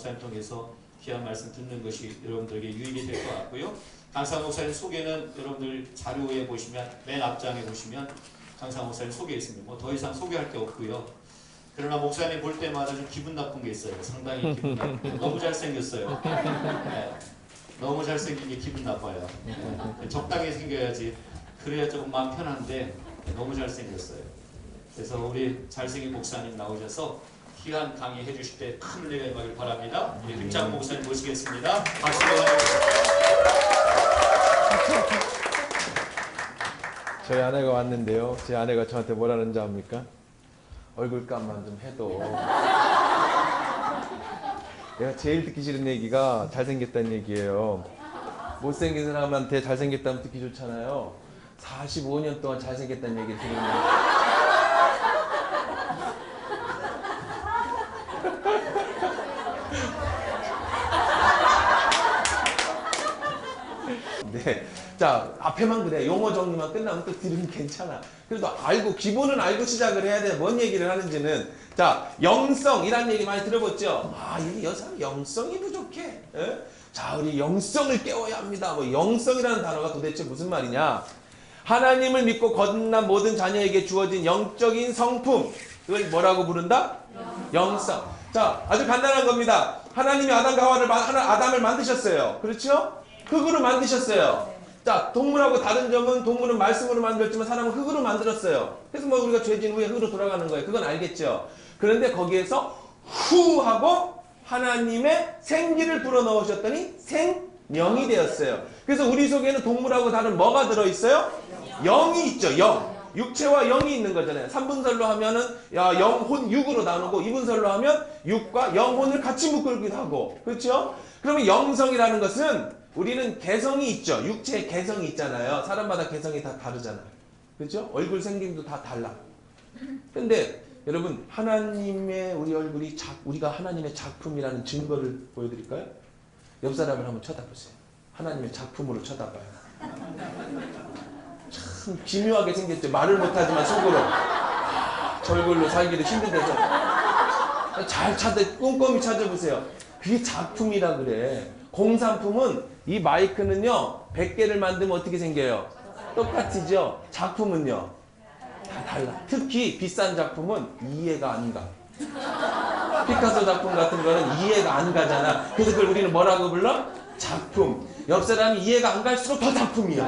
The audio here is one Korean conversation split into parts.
목사님 통해서 귀한 말씀 듣는 것이 여러분들에게 유익이 될 것 같고요. 강사 목사님 소개는 여러분들 자료에 보시면 맨 앞장에 보시면 강사 목사님 소개 있습니다. 뭐 더 이상 소개할 게 없고요. 그러나 목사님 볼 때마다 좀 기분 나쁜 게 있어요. 상당히 기분 나쁜. 너무 잘생겼어요. 네. 너무 잘생긴 게 기분 나빠요. 네. 적당히 생겨야지. 그래야 조금 마음 편한데 너무 잘생겼어요. 그래서 우리 잘생긴 목사님 나오셔서 귀한 강의 해주실 때 큰 은혜가 임하길 바랍니다. 우리 김장 목사님 모시겠습니다. 박수로 저희 아내가 왔는데요. 제 아내가 저한테 뭐라는지 압니까? 얼굴값만 좀 해도. 내가 제일 듣기 싫은 얘기가 잘생겼다는 얘기예요. 못생긴 사람한테 잘생겼다면 듣기 좋잖아요. 45년 동안 잘생겼다는 얘기를 들으면 네. 자, 앞에만 그래. 용어 정리만 끝나면 또 들으면 괜찮아. 그래도 알고, 기본은 알고 시작을 해야 돼. 뭔 얘기를 하는지는. 자, 영성이라는 얘기 많이 들어봤죠? 아, 이 여자는 영성이 부족해. 에? 자, 우리 영성을 깨워야 합니다. 뭐, 영성이라는 단어가 도대체 무슨 말이냐? 하나님을 믿고 거듭난 모든 자녀에게 주어진 영적인 성품. 이걸 뭐라고 부른다? 영성. 자, 아주 간단한 겁니다. 하나님이 아담과 하와를, 아담을 만드셨어요. 그렇죠? 흙으로 만드셨어요. 자, 동물하고 다른 점은 동물은 말씀으로 만들었지만 사람은 흙으로 만들었어요. 그래서 뭐 우리가 죄진 후에 흙으로 돌아가는 거예요. 그건 알겠죠. 그런데 거기에서 후 하고 하나님의 생기를 불어넣으셨더니 생명이 되었어요. 그래서 우리 속에는 동물하고 다른 뭐가 들어있어요? 영이 있죠. 영. 육체와 영이 있는 거잖아요. 3분설로 하면은 영혼 육으로 나누고 2분설로 하면 육과 영혼을 같이 묶기도 하고. 그렇죠? 그러면 영성이라는 것은 우리는 개성이 있죠. 육체의 개성이 있잖아요. 사람마다 개성이 다 다르잖아요. 그렇죠? 얼굴 생김도 다 달라. 근데 여러분, 하나님의 우리 얼굴이 우리가 하나님의 작품이라는 증거를 보여드릴까요? 옆 사람을 한번 쳐다보세요. 하나님의 작품으로 쳐다봐요. 참 기묘하게 생겼죠. 말을 못하지만 속으로 저 얼굴로 살기도 힘든데서 잘 꼼꼼히 찾아보세요. 그게 작품이라 그래. 공산품은 이 마이크는요 100개를 만들면 어떻게 생겨요? 똑같이죠. 작품은요 다 달라. 특히 비싼 작품은 이해가 안 가. 피카소 작품 같은 거는 이해가 안 가잖아. 그래서 그걸 우리는 뭐라고 불러? 작품. 옆 사람이 이해가 안 갈수록 더 작품이야.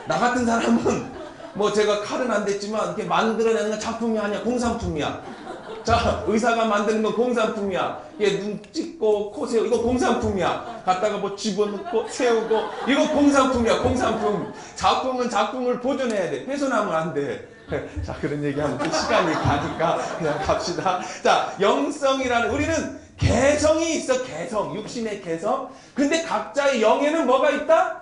나 같은 사람은 뭐 제가 칼은 안 됐지만 이렇게 만들어내는 건 작품이 아니야. 공산품이야. 자, 의사가 만드는 건 공산품이야. 얘 눈 찍고 코 세우고 이거 공산품이야. 갖다가 뭐 집어넣고 세우고 이거 공산품이야. 공산품. 작품은 작품을 보존해야 돼. 훼손하면 안 돼. 자, 그런 얘기하면 또 시간이 가니까 그냥 갑시다. 자, 영성이라는, 우리는 개성이 있어. 개성. 육신의 개성. 근데 각자의 영에는 뭐가 있다?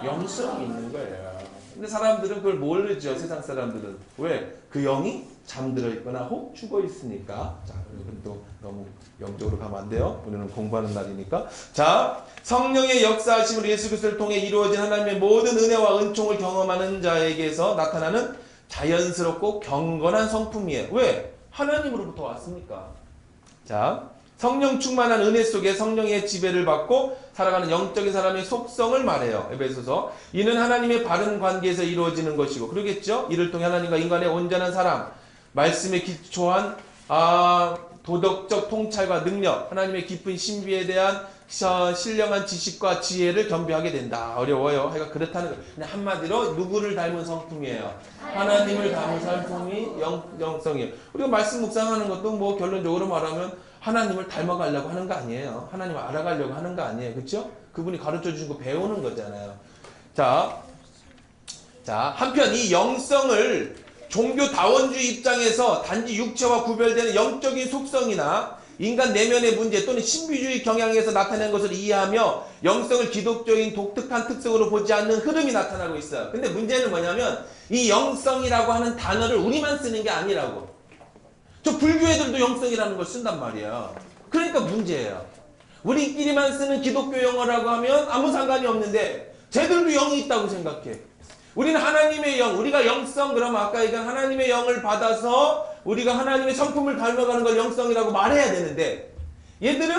영성이 있는 거예요. 근데 사람들은 그걸 모르죠. 세상 사람들은. 왜? 그 영이 잠들어 있거나 혹 죽어 있으니까. 자, 여러분 또 너무 영적으로 가면 안 돼요. 우리는 공부하는 날이니까. 자, 성령의 역사하심으로 예수 그리스도를 통해 이루어진 하나님의 모든 은혜와 은총을 경험하는 자에게서 나타나는 자연스럽고 경건한 성품이에요. 왜? 하나님으로부터 왔으니까. 자, 성령 충만한 은혜 속에 성령의 지배를 받고 살아가는 영적인 사람의 속성을 말해요. 에베소서. 이는 하나님의 바른 관계에서 이루어지는 것이고, 그러겠죠? 이를 통해 하나님과 인간의 온전한 사랑, 말씀에 기초한 도덕적 통찰과 능력, 하나님의 깊은 신비에 대한 신령한 지식과 지혜를 겸비하게 된다. 어려워요. 그러니까 그렇다는 거예요. 그냥 한마디로 누구를 닮은 성품이에요? 하나님을 닮은 성품이 영성이에요. 우리가 말씀 묵상하는 것도 뭐 결론적으로 말하면 하나님을 닮아가려고 하는 거 아니에요. 하나님을 알아가려고 하는 거 아니에요. 그렇죠? 그분이 가르쳐 주신 거 배우는 거잖아요. 자, 한편 이 영성을 종교다원주의 입장에서 단지 육체와 구별되는 영적인 속성이나 인간 내면의 문제 또는 신비주의 경향에서 나타낸 것을 이해하며 영성을 기독교인 독특한 특성으로 보지 않는 흐름이 나타나고 있어요. 근데 문제는 뭐냐면 이 영성이라고 하는 단어를 우리만 쓰는 게 아니라고. 저 불교 애들도 영성이라는 걸 쓴단 말이야. 그러니까 문제예요. 우리끼리만 쓰는 기독교 영어라고 하면 아무 상관이 없는데 쟤들도 영이 있다고 생각해. 우리는 하나님의 영, 우리가 영성, 그러면 아까 얘기한 하나님의 영을 받아서 우리가 하나님의 성품을 닮아가는 걸 영성이라고 말해야 되는데 얘들은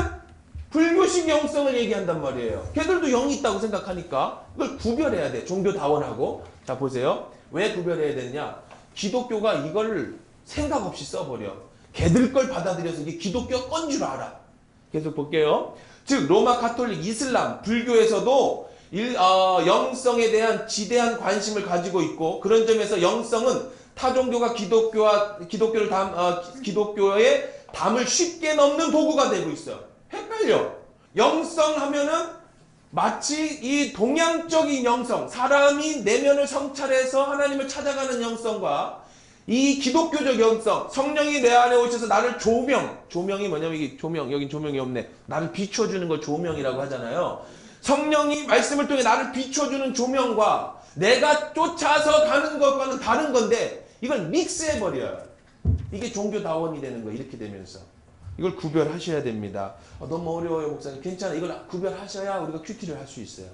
불교식 영성을 얘기한단 말이에요. 걔들도 영이 있다고 생각하니까 이걸 구별해야 돼. 종교다원하고. 자, 보세요. 왜 구별해야 되느냐? 기독교가 이걸 생각 없이 써버려. 걔들 걸 받아들여서 이게 기독교 건 줄 알아. 계속 볼게요. 즉 로마 가톨릭, 이슬람, 불교에서도 영성에 대한 지대한 관심을 가지고 있고, 그런 점에서 영성은 타 종교가 기독교의 담을 쉽게 넘는 도구가 되고 있어요. 헷갈려. 영성 하면은 마치 이 동양적인 영성, 사람이 내면을 성찰해서 하나님을 찾아가는 영성과 이 기독교적 영성, 성령이 내 안에 오셔서 나를 조명이 뭐냐면 이게 여긴 조명이 없네. 나를 비춰주는 걸 조명이라고 하잖아요. 성령이 말씀을 통해 나를 비춰주는 조명과 내가 쫓아서 가는 것과는 다른 건데 이걸 믹스해버려요. 이게 종교다원이 되는 거예요. 이렇게 되면서. 이걸 구별하셔야 됩니다. 너무 어려워요, 목사님. 괜찮아. 이걸 구별하셔야 우리가 큐티를 할 수 있어요.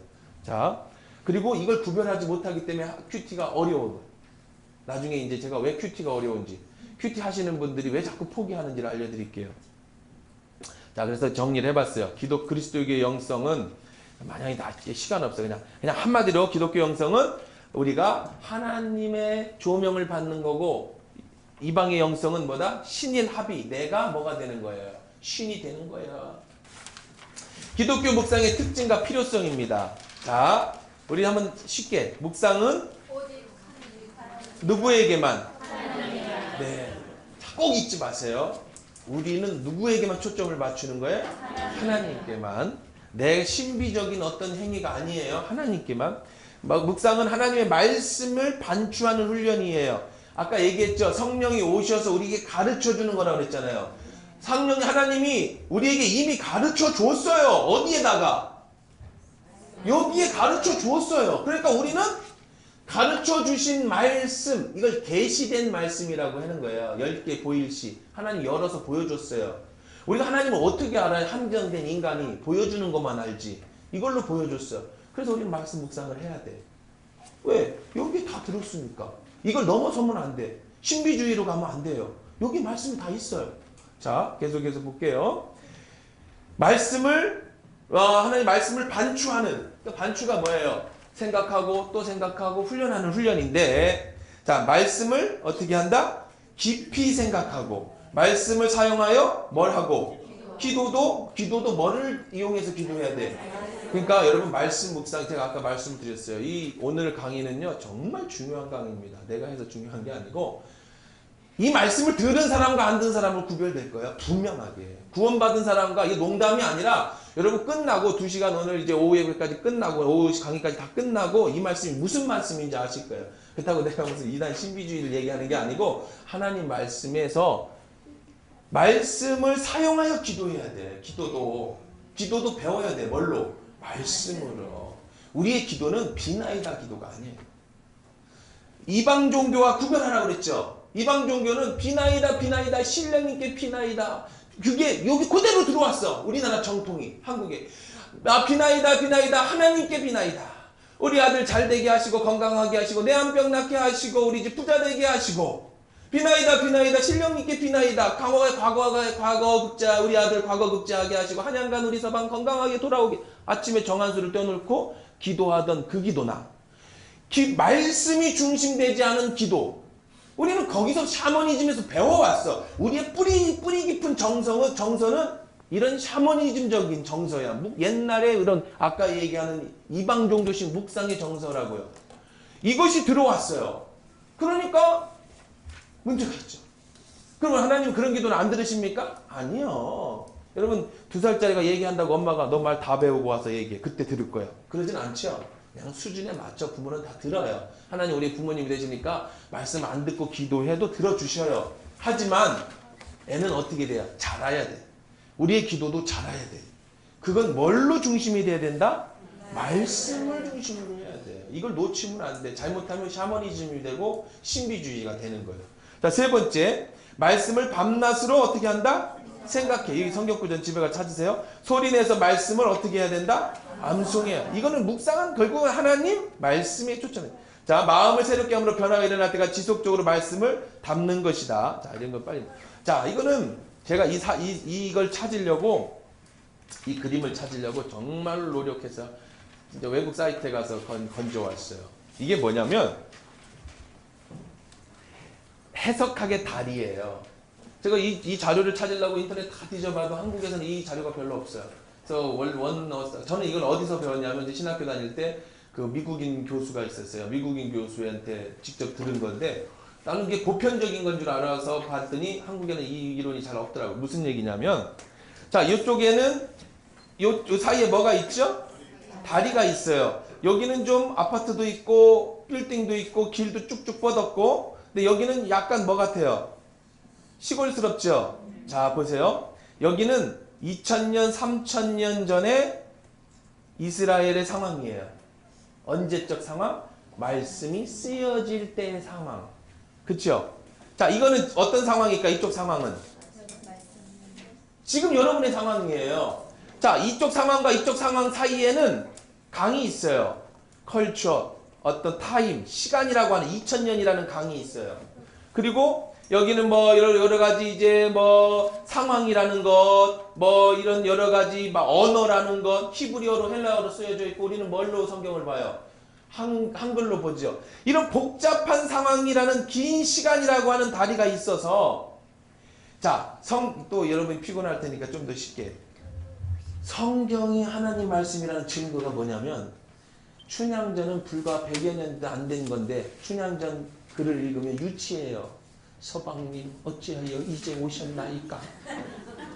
자, 그리고 이걸 구별하지 못하기 때문에 큐티가 어려워요. 나중에 이제 제가 왜 큐티가 어려운지, 큐티 하시는 분들이 왜 자꾸 포기하는지를 알려드릴게요. 자, 그래서 정리를 해봤어요. 그리스도교의 영성은, 만약에 나 시간 없어. 그냥 한마디로 기독교 영성은 우리가 하나님의 조명을 받는 거고, 이방의 영성은 뭐다? 신인 합의. 내가 뭐가 되는 거예요? 신이 되는 거예요. 기독교 묵상의 특징과 필요성입니다. 자, 우리 한번 쉽게. 묵상은 누구에게만? 네. 꼭 잊지 마세요. 우리는 누구에게만 초점을 맞추는 거예요? 하나님께만. 내 신비적인 어떤 행위가 아니에요. 하나님께만. 묵상은 하나님의 말씀을 반추하는 훈련이에요. 아까 얘기했죠. 성령이 오셔서 우리에게 가르쳐주는 거라고 그랬잖아요. 성령이, 하나님이 우리에게 이미 가르쳐 줬어요. 어디에다가? 여기에 가르쳐 줬어요. 그러니까 우리는 가르쳐 주신 말씀, 이걸 계시된 말씀이라고 하는 거예요. 10개 보일시. 하나님 열어서 보여줬어요. 우리가 하나님을 어떻게 알아요? 한정된 인간이 보여주는 것만 알지. 이걸로 보여줬어요. 그래서 우리는 말씀 묵상을 해야 돼. 왜? 여기 다 들었으니까. 이걸 넘어서면 안 돼. 신비주의로 가면 안 돼요. 여기 말씀이 다 있어요. 자, 계속해서 볼게요. 하나님 말씀을 반추하는, 반추가 뭐예요? 생각하고 또 생각하고 훈련하는 훈련인데, 자, 말씀을 어떻게 한다? 깊이 생각하고, 말씀을 사용하여 뭘 하고? 기도도 뭐를 이용해서 기도해야 돼? 그러니까 여러분, 말씀 묵상, 제가 아까 말씀드렸어요. 오늘 강의는요, 정말 중요한 강의입니다. 내가 해서 중요한 게 아니고, 이 말씀을 들은 사람과 안 들은 사람을 구별될 거예요. 분명하게. 구원받은 사람과, 이게 농담이 아니라, 여러분 끝나고 2시간 오늘 이제 오후 예배까지 끝나고, 오후 강의까지 다 끝나고, 이 말씀이 무슨 말씀인지 아실 거예요. 그렇다고 내가 무슨 이단 신비주의를 얘기하는 게 아니고, 하나님 말씀에서 말씀을 사용하여 기도해야 돼. 기도도 배워야 돼. 뭘로? 말씀으로. 우리의 기도는 비나이다 기도가 아니에요. 이방 종교와 구별하라고 그랬죠. 이방 종교는 비나이다, 신령님께 비나이다. 그게 여기 그대로 들어왔어. 우리나라 정통이, 한국에. 비나이다, 하나님께 비나이다. 우리 아들 잘 되게 하시고, 건강하게 하시고, 내 한 병 낫게 하시고, 우리 집 부자 되게 하시고. 비나이다, 신령님께 비나이다. 과거 극자, 우리 아들 과거 극자하게 하시고, 한양간 우리 서방 건강하게 돌아오게. 아침에 정한수를 떼어놓고 기도하던 그 기도나, 말씀이 중심되지 않은 기도. 우리는 거기서 샤머니즘에서 배워왔어. 우리의 뿌리 깊은 정서는 이런 샤머니즘적인 정서야. 옛날에 이런 아까 얘기하는 이방 종교식 묵상의 정서라고요. 이것이 들어왔어요. 그러니까 문제가 있죠. 그러면 하나님 그런 기도는 안 들으십니까? 아니요. 여러분 2살짜리가 얘기한다고 엄마가 너 말 다 배우고 와서 얘기해. 그때 들을 거야. 그러진 않죠. 그냥 수준에 맞춰 부모는 다 들어요. 하나님 우리 부모님이 되시니까 말씀 안 듣고 기도해도 들어주셔요. 하지만 애는 어떻게 돼요? 자라야 돼. 우리의 기도도 자라야 돼. 그건 뭘로 중심이 돼야 된다? 말씀을 중심으로 해야 돼. 이걸 놓치면 안 돼. 잘못하면 샤머니즘이 되고 신비주의가 되는 거예요. 자, 3번째, 말씀을 밤낮으로 어떻게 한다? 생각해. 이 성경구전 집에 가 찾으세요. 소리내서 말씀을 어떻게 해야 된다? 암송해요. 이거는 묵상은 결국은 하나님 말씀에 초점해. 자, 마음을 새롭게 함으로 변화가 일어날 때가 지속적으로 말씀을 담는 것이다. 자, 이런 거 빨리. 자, 이거는 제가 이걸 찾으려고, 이 그림을 찾으려고 정말 노력해서 진짜 외국 사이트에 가서 건져왔어요. 이게 뭐냐면 해석학의 달이에요. 제가 이 자료를 찾으려고 인터넷 다 뒤져봐도 한국에서는 이 자료가 별로 없어요. 그래서 저는 이걸 어디서 배웠냐면 이제 신학교 다닐 때 그 미국인 교수가 있었어요. 미국인 교수한테 직접 들은 건데 나는 이게 보편적인 건 줄 알아서 봤더니 한국에는 이 이론이 잘 없더라고요. 무슨 얘기냐면 자, 이쪽에는 요 사이에 뭐가 있죠? 다리가 있어요. 여기는 좀 아파트도 있고 빌딩도 있고 길도 쭉쭉 뻗었고, 근데 여기는 약간 뭐 같아요? 시골스럽죠? 자, 보세요. 여기는 2000년, 3000년 전에 이스라엘의 상황이에요. 언제적 상황? 말씀이 쓰여질 때의 상황. 그쵸? 자, 이거는 어떤 상황일까? 이쪽 상황은? 지금 여러분의 상황이에요. 자, 이쪽 상황과 이쪽 상황 사이에는 강이 있어요. 컬처, 어떤 타임, 시간이라고 하는 2000년이라는 강이 있어요. 그리고 여기는 뭐 여러 가지 이제 뭐 상황이라는 것, 뭐 이런 여러 가지 막 언어라는 것, 히브리어로 헬라어로 쓰여져 있고, 우리는 뭘로 성경을 봐요? 한글로 보죠. 이런 복잡한 상황이라는 긴 시간이라고 하는 다리가 있어서, 자, 또 여러분이 피곤할 테니까 좀 더 쉽게. 성경이 하나님 말씀이라는 증거가 뭐냐면, 춘향전은 불과 100여 년도 안 된 건데 춘향전 글을 읽으면 유치해요. 서방님 어찌하여 이제 오셨나이까?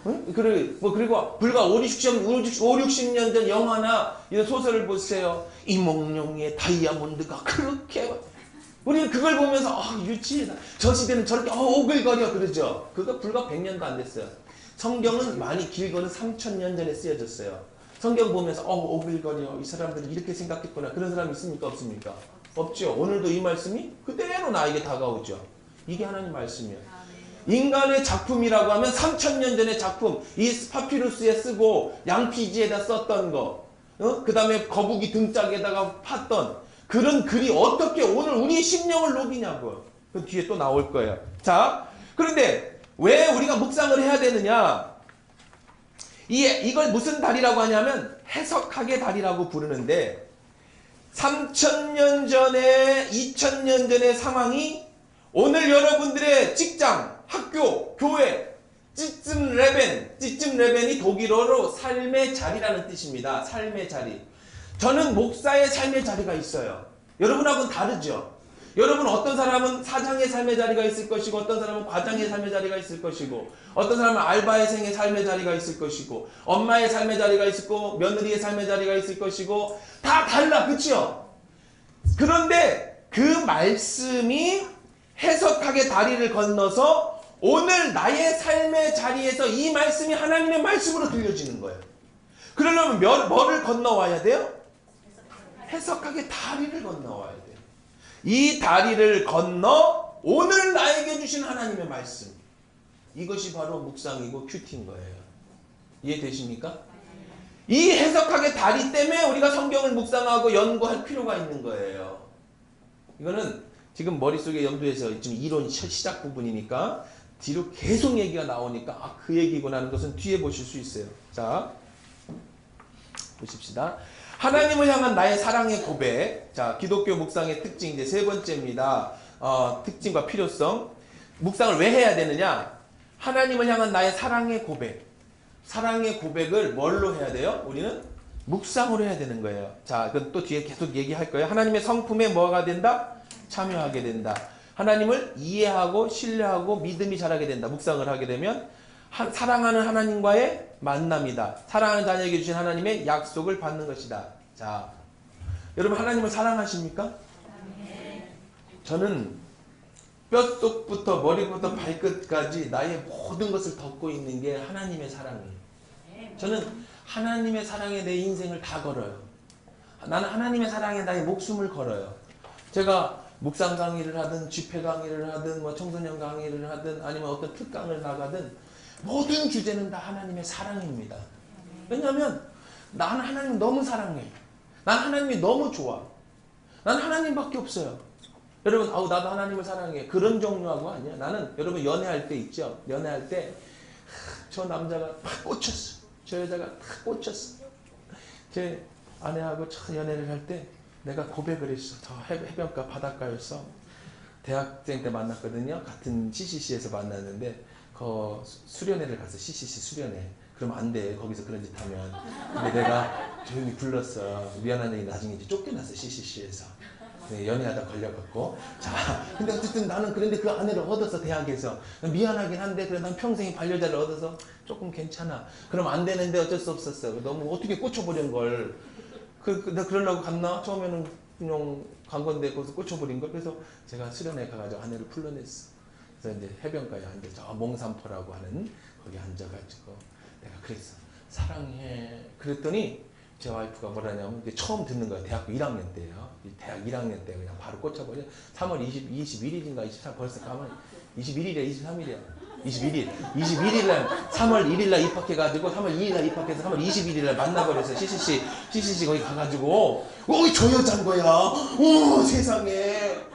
응? 그리고 불과 5, 60년 전 영화나 이런 소설을 보세요. 이몽룡의 다이아몬드가 그렇게, 우리는 그걸 보면서 유치하다. 저 시대는 저렇게 오글거려 그러죠. 그거 불과 100년도 안 됐어요. 성경은 많이 길거는 3000년 전에 쓰여졌어요. 성경 보면서 오글거려, 이 사람들이 이렇게 생각했구나. 그런 사람 있습니까? 없습니까? 없죠. 오늘도 이 말씀이 그대로 나에게 다가오죠. 이게 하나님 말씀이에요. 인간의 작품이라고 하면 3000년 전의 작품, 이 파피루스에 쓰고 양피지에다 썼던 거, 그 다음에 거북이 등짝에다가 팠던 그런 글이 어떻게 오늘 우리의 심령을 녹이냐고요. 그 뒤에 또 나올 거예요. 자, 그런데 왜 우리가 묵상을 해야 되느냐? 이걸 무슨 달이라고 하냐면 해석학의 달이라고 부르는데, 3000년 전에 2000년 전의 상황이 오늘 여러분들의 직장, 학교, 교회, 찌쯤레벤이 독일어로 삶의 자리라는 뜻입니다. 삶의 자리. 저는 목사의 삶의 자리가 있어요. 여러분하고는 다르죠. 여러분 어떤 사람은 사장의 삶의 자리가 있을 것이고, 어떤 사람은 과장의 삶의 자리가 있을 것이고, 어떤 사람은 알바생의 삶의 자리가 있을 것이고, 엄마의 삶의 자리가 있을 거고, 며느리의 삶의 자리가 있을 것이고, 다 달라. 그치요? 그런데 그 말씀이 해석학의 다리를 건너서 오늘 나의 삶의 자리에서 이 말씀이 하나님의 말씀으로 들려지는 거예요. 그러려면 뭐를 건너와야 돼요? 해석학의 다리를 건너와야 돼요. 이 다리를 건너 오늘 나에게 주신 하나님의 말씀, 이것이 바로 묵상이고 큐티인 거예요. 이해되십니까? 이 해석학의 다리 때문에 우리가 성경을 묵상하고 연구할 필요가 있는 거예요. 이거는 지금 머릿속에 염두에서 지금 이론 시작 부분이니까 뒤로 계속 얘기가 나오니까 그 얘기구나 하는 것은 뒤에 보실 수 있어요. 자, 보십시다. 하나님을 향한 나의 사랑의 고백. 자, 기독교 묵상의 특징 이제 세 번째입니다. 특징과 필요성. 묵상을 왜 해야 되느냐? 하나님을 향한 나의 사랑의 고백. 사랑의 고백을 뭘로 해야 돼요? 우리는 묵상으로 해야 되는 거예요. 자, 그건 또 뒤에 계속 얘기할 거예요. 하나님의 성품에 뭐가 된다? 참여하게 된다. 하나님을 이해하고 신뢰하고 믿음이 자라게 된다. 묵상을 하게 되면 사랑하는 하나님과의 만남이다. 사랑하는 자녀에게 주신 하나님의 약속을 받는 것이다. 자, 여러분 하나님을 사랑하십니까? 저는 뼛속부터 머리부터 발끝까지 나의 모든 것을 덮고 있는 게 하나님의 사랑이에요. 저는 하나님의 사랑에 내 인생을 다 걸어요. 나는 하나님의 사랑에 나의 목숨을 걸어요. 제가 묵상 강의를 하든 집회 강의를 하든 뭐 청소년 강의를 하든 아니면 어떤 특강을 나가든 모든 주제는 다 하나님의 사랑입니다. 왜냐하면 나는 하나님 너무 사랑해. 난 하나님이 너무 좋아. 난 하나님밖에 없어요. 여러분 나도 하나님을 사랑해. 그런 종류하고 아니야. 나는 여러분 연애할 때 있죠. 연애할 때 저 남자가 막 꽂혔어. 저 여자가 막 꽂혔어. 제 아내하고 첫 연애를 할 때 내가 고백을 했어. 저 해변가 바닷가였어. 대학생 때 만났거든요. 같은 CCC에서 만났는데 그 수련회를 갔어. CCC 수련회. 그러면 안 돼. 거기서 그런 짓 하면. 근데 내가 조용히 불렀어. 미안한 얘기 나중에 이제 쫓겨났어. CCC에서. 네, 연애하다 걸려갖고. 자, 근데 어쨌든 나는 그런데 그 아내를 얻었어. 대학에서. 미안하긴 한데 그래 난 평생에 반려자를 얻어서 조금 괜찮아. 그럼 안 되는데 어쩔 수 없었어. 너무 어떻게 꽂혀버린 걸. 내가 그러려고 갔나? 처음에는 그냥 간 건데 거기서 꽂혀버린 걸. 그래서 제가 수련회 가가지고 아내를 풀러냈어. 그래서 이제 해변가에 앉아 저 몽산포라고 하는 거기 앉아가지고 내가 그랬어. 사랑해. 그랬더니 제 와이프가 뭐라냐면 처음 듣는 거야. 대학교 1학년 때예요. 대학 1학년 때 그냥 바로 꽂혀버려. 3월 21일인가 23 벌써 가면 21일이야 23일이야. 21일 날 3월 1일 날 입학해가지고 3월 2일 날 입학해서 3월 21일 날 만나버렸어. CCC 거기 가가지고 저 여잔 거야. 세상에.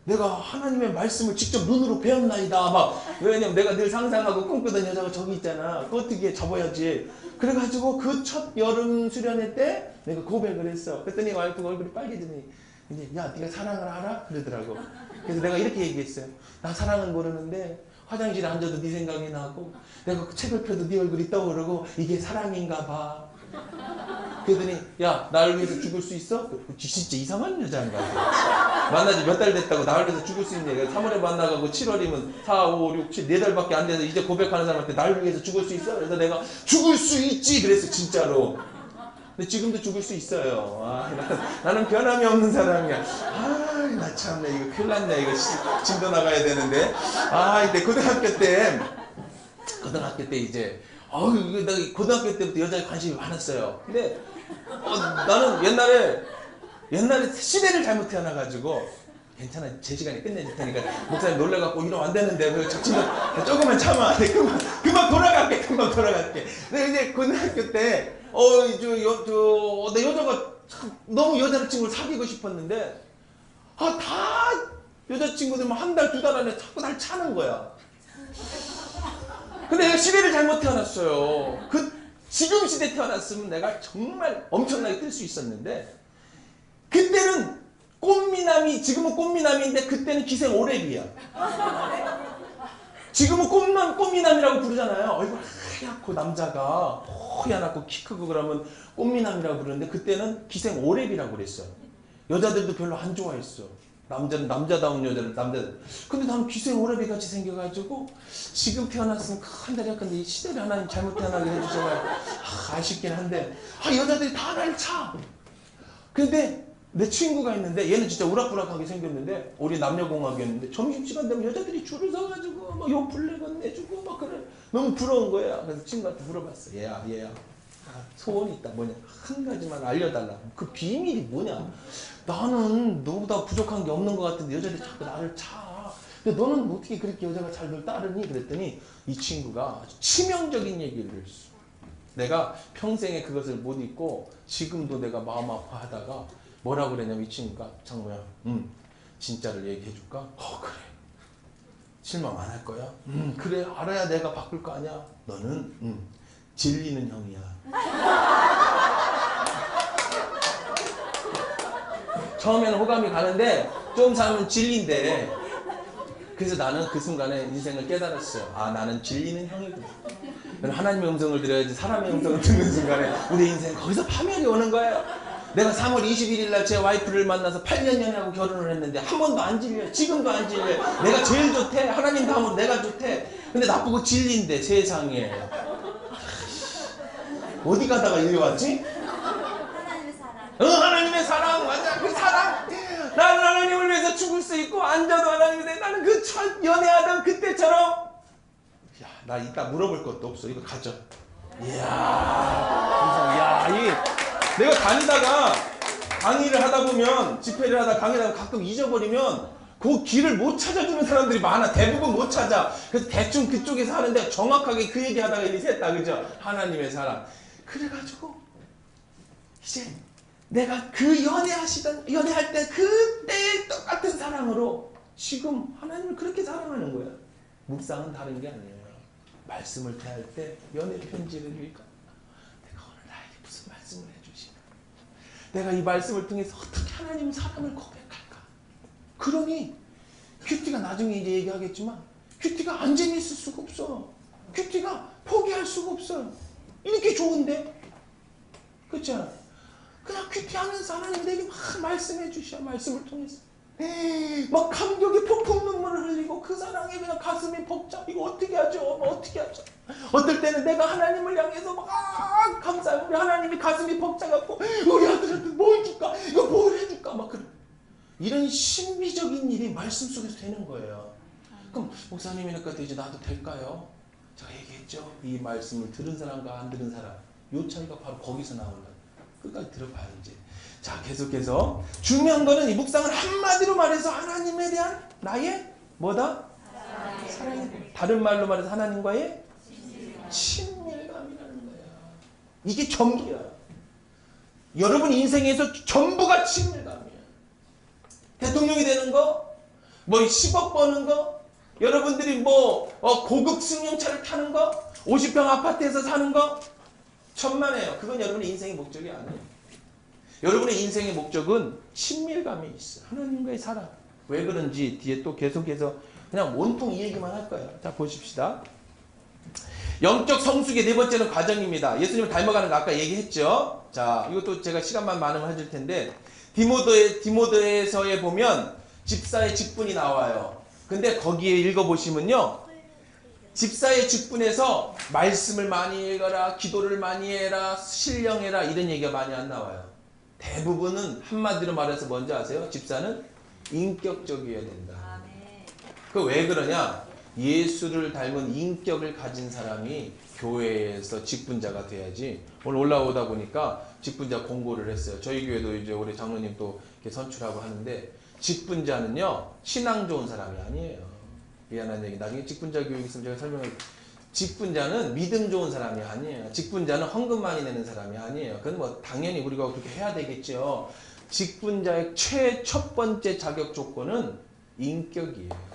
내가 하나님의 말씀을 직접 눈으로 배웠나이다. 왜냐면 내가 늘 상상하고 꿈꾸던 여자가 저기 있잖아. 그거 어떻게 접어야지. 그래가지고 그 첫 여름 수련회 때 내가 고백을 했어. 그랬더니 와이프가 얼굴이 빨개지더니 이제 야 네가 사랑을 알아? 그러더라고. 그래서 내가 이렇게 얘기했어요. 나 사랑은 모르는데 화장실에 앉아도 네 생각이 나고 내가 그 책을 펴도 네 얼굴이 떠오르고 이게 사랑인가 봐. 그러더니 야 나를 위해서 죽을 수 있어? 진짜 이상한 여자인가 봐. 만나지 몇 달 됐다고 나를 위해서 죽을 수 있네. 3월에 만나가고 7월이면 4, 5, 6, 7, 4달밖에 안 돼서 이제 고백하는 사람한테 나를 위해서 죽을 수 있어? 그래서 내가 죽을 수 있지 그랬어 진짜로. 근데 지금도 죽을 수 있어요. 나는 변함이 없는 사람이야. 나 참네 이거 큰일 났네. 이거 진도 나가야 되는데. 근데 고등학교 때 이제 내가 고등학교 때부터 여자에 관심이 많았어요. 근데 나는 옛날에 시대를 잘못 태어나가지고 괜찮아 제 시간에 끝내줄 테니까 목사님 놀래갖고 이러면 안 되는데 그래서 조금만 참아. 금방 돌아갈게. 근데 이제 고등학교 때 내 여자가 너무 여자친구를 사귀고 싶었는데 다 여자친구들만 한 달, 2달 안에 자꾸 날 차는 거야. 근데 내가 시대를 잘못 태어났어요. 지금 시대 태어났으면 내가 정말 엄청나게 뜰 수 있었는데 그때는 지금은 꽃미남인데 그때는 기생 오랩이야. 지금은 꽃미남이라고 부르잖아요. 얼굴 하얗고 남자가 허연하고 키 크고 그러면 꽃미남이라고 부르는데 그때는 기생 오랩이라고 그랬어요. 여자들도 별로 안 좋아했어. 남자는 남자다운 여자를 근데 나는 기생 오라비 같이 생겨가지고 지금 태어났으면 큰일이야. 근데 이 시대를 하나님 잘못 태어나게 해주셔가지고 아쉽긴 한데 여자들이 다 날 차. 근데 내 친구가 있는데 얘는 진짜 우락부락하게 생겼는데 우리 남녀공학이었는데 점심시간 되면 여자들이 줄을 서가지고 막 요플레 건네주고 막 그래. 너무 부러운 거야. 그래서 친구한테 물어봤어. 얘야 소원이 있다. 뭐냐 한 가지만 알려달라. 그 비밀이 뭐냐. 나는 너보다 부족한 게 없는 것 같은데 여자들이 자꾸 나를 차. 근데 너는 어떻게 그렇게 여자가 잘 널 따르니? 그랬더니 이 친구가 아주 치명적인 얘기를 했어. 내가 평생에 그것을 못 잊고 지금도 내가 마음 아파하다가 뭐라고 그랬냐면 이 친구가 장모야 진짜를 얘기해 줄까? 그래. 실망 안 할 거야? 그래 알아야 내가 바꿀 거 아니야. 너는 질리는 형이야. 처음에는 호감이 가는데 좀 살면 질린대. 그래서 나는 그 순간에 인생을 깨달았어요. 나는 질리는 형이구나. 하나님의 음성을 들어야지 사람의 음성을 듣는 순간에 우리 인생 거기서 파멸이 오는 거예요. 내가 3월 21일 날 제 와이프를 만나서 8년 연애하고 결혼을 했는데 한 번도 안 질려. 지금도 안 질려. 내가 제일 좋대. 하나님 다음으로 내가 좋대. 근데 나쁘고 질린대 세상에. 어디 가다가 이리 왔지? 하나님의 사랑. 하나님의 사랑. 맞아. 그 사랑. 나는 하나님을 위해서 죽을 수 있고 앉아도 하나님이 돼. 나는 그 첫 연애하던 그때처럼. 나 이따 물어볼 것도 없어. 이거 가져. 내가 다니다가 강의를 하다 보면 집회를 하다 강의를 하다 가끔 잊어버리면 그 길을 못 찾아주는 사람들이 많아. 대부분 못 찾아. 그래서 대충 그쪽에서 하는데 정확하게 그 얘기하다가 이랬다. 그죠? 하나님의 사랑. 그래가지고 이제 내가 그 연애할 때 그때의 똑같은 사랑으로 지금 하나님을 그렇게 사랑하는 거야. 묵상은 다른 게 아니에요. 말씀을 대할 때 연애 편지를 읽으니까 내가 오늘 나에게 무슨 말씀을 해주시나, 내가 이 말씀을 통해서 어떻게 하나님 사랑을 고백할까. 그러니 큐티가 나중에 이제 얘기하겠지만 큐티가 안 재밌을 수가 없어. 큐티가 포기할 수가 없어요. 이렇게 좋은데, 그렇잖아. 그냥 큐티 하면서 하나님 내게 막 말씀해 주셔. 말씀을 통해서 막 감격의 폭풍 눈물을 흘리고 그 사랑에 그냥 가슴이 벅차. 이거 어떻게 하죠? 뭐 어떻게 하죠? 어떨 때는 내가 하나님을 향해서 막 감사해요. 우리 하나님이 가슴이 벅차갖고 우리 아들한테 뭐 해줄까? 이거 뭘 해줄까? 막 그런 이런 신비적인 일이 말씀 속에서 되는 거예요. 그럼 목사님이니까 이제 나도 될까요? 제가 얘기했죠. 이 말씀을 들은 사람과 안 들은 사람, 요 차이가 바로 거기서 나오는 거예요. 끝까지 들어봐요 이제. 자, 계속해서 중요한 거는 이 묵상은 한마디로 말해서 하나님에 대한 나의 뭐다? 사랑이. 다른 말로 말해서 하나님과의 친밀감이라는 거야. 이게 전부야. 여러분 인생에서 전부가 친밀감이야. 대통령이 되는 거, 뭐 10억 버는 거, 여러분들이 뭐 고급 승용차를 타는 거, 50평 아파트에서 사는 거, 천만에요. 그건 여러분의 인생의 목적이 아니에요. 여러분의 인생의 목적은 친밀감이 있어. 하나님과의 사랑. 왜 그런지 뒤에 또 계속해서 그냥 온통 이 얘기만 할 거예요. 자, 보십시다. 영적 성숙의 네 번째는 과정입니다. 예수님을 닮아가는 거 아까 얘기했죠. 자, 이것도 제가 시간만 많으면 해줄 텐데, 디모데에서에 보면 집사의 직분이 나와요. 근데 거기에 읽어보시면요, 집사의 직분에서 말씀을 많이 읽어라, 기도를 많이 해라, 신령해라, 이런 얘기가 많이 안 나와요. 대부분은 한마디로 말해서 뭔지 아세요? 집사는 인격적이어야 된다. 그 왜 그러냐? 예수를 닮은 인격을 가진 사람이 교회에서 직분자가 돼야지. 오늘 올라오다 보니까 직분자 공고를 했어요. 저희 교회도 이제 올해 장로님 또 이렇게 선출하고 하는데, 직분자는요 신앙 좋은 사람이 아니에요. 미안한 얘기, 나중에 직분자 교육 있으면 제가 설명할게요. 직분자는 믿음 좋은 사람이 아니에요. 직분자는 헌금 많이 내는 사람이 아니에요. 그건 뭐 당연히 우리가 그렇게 해야 되겠죠. 직분자의 첫 번째 자격 조건은 인격이에요.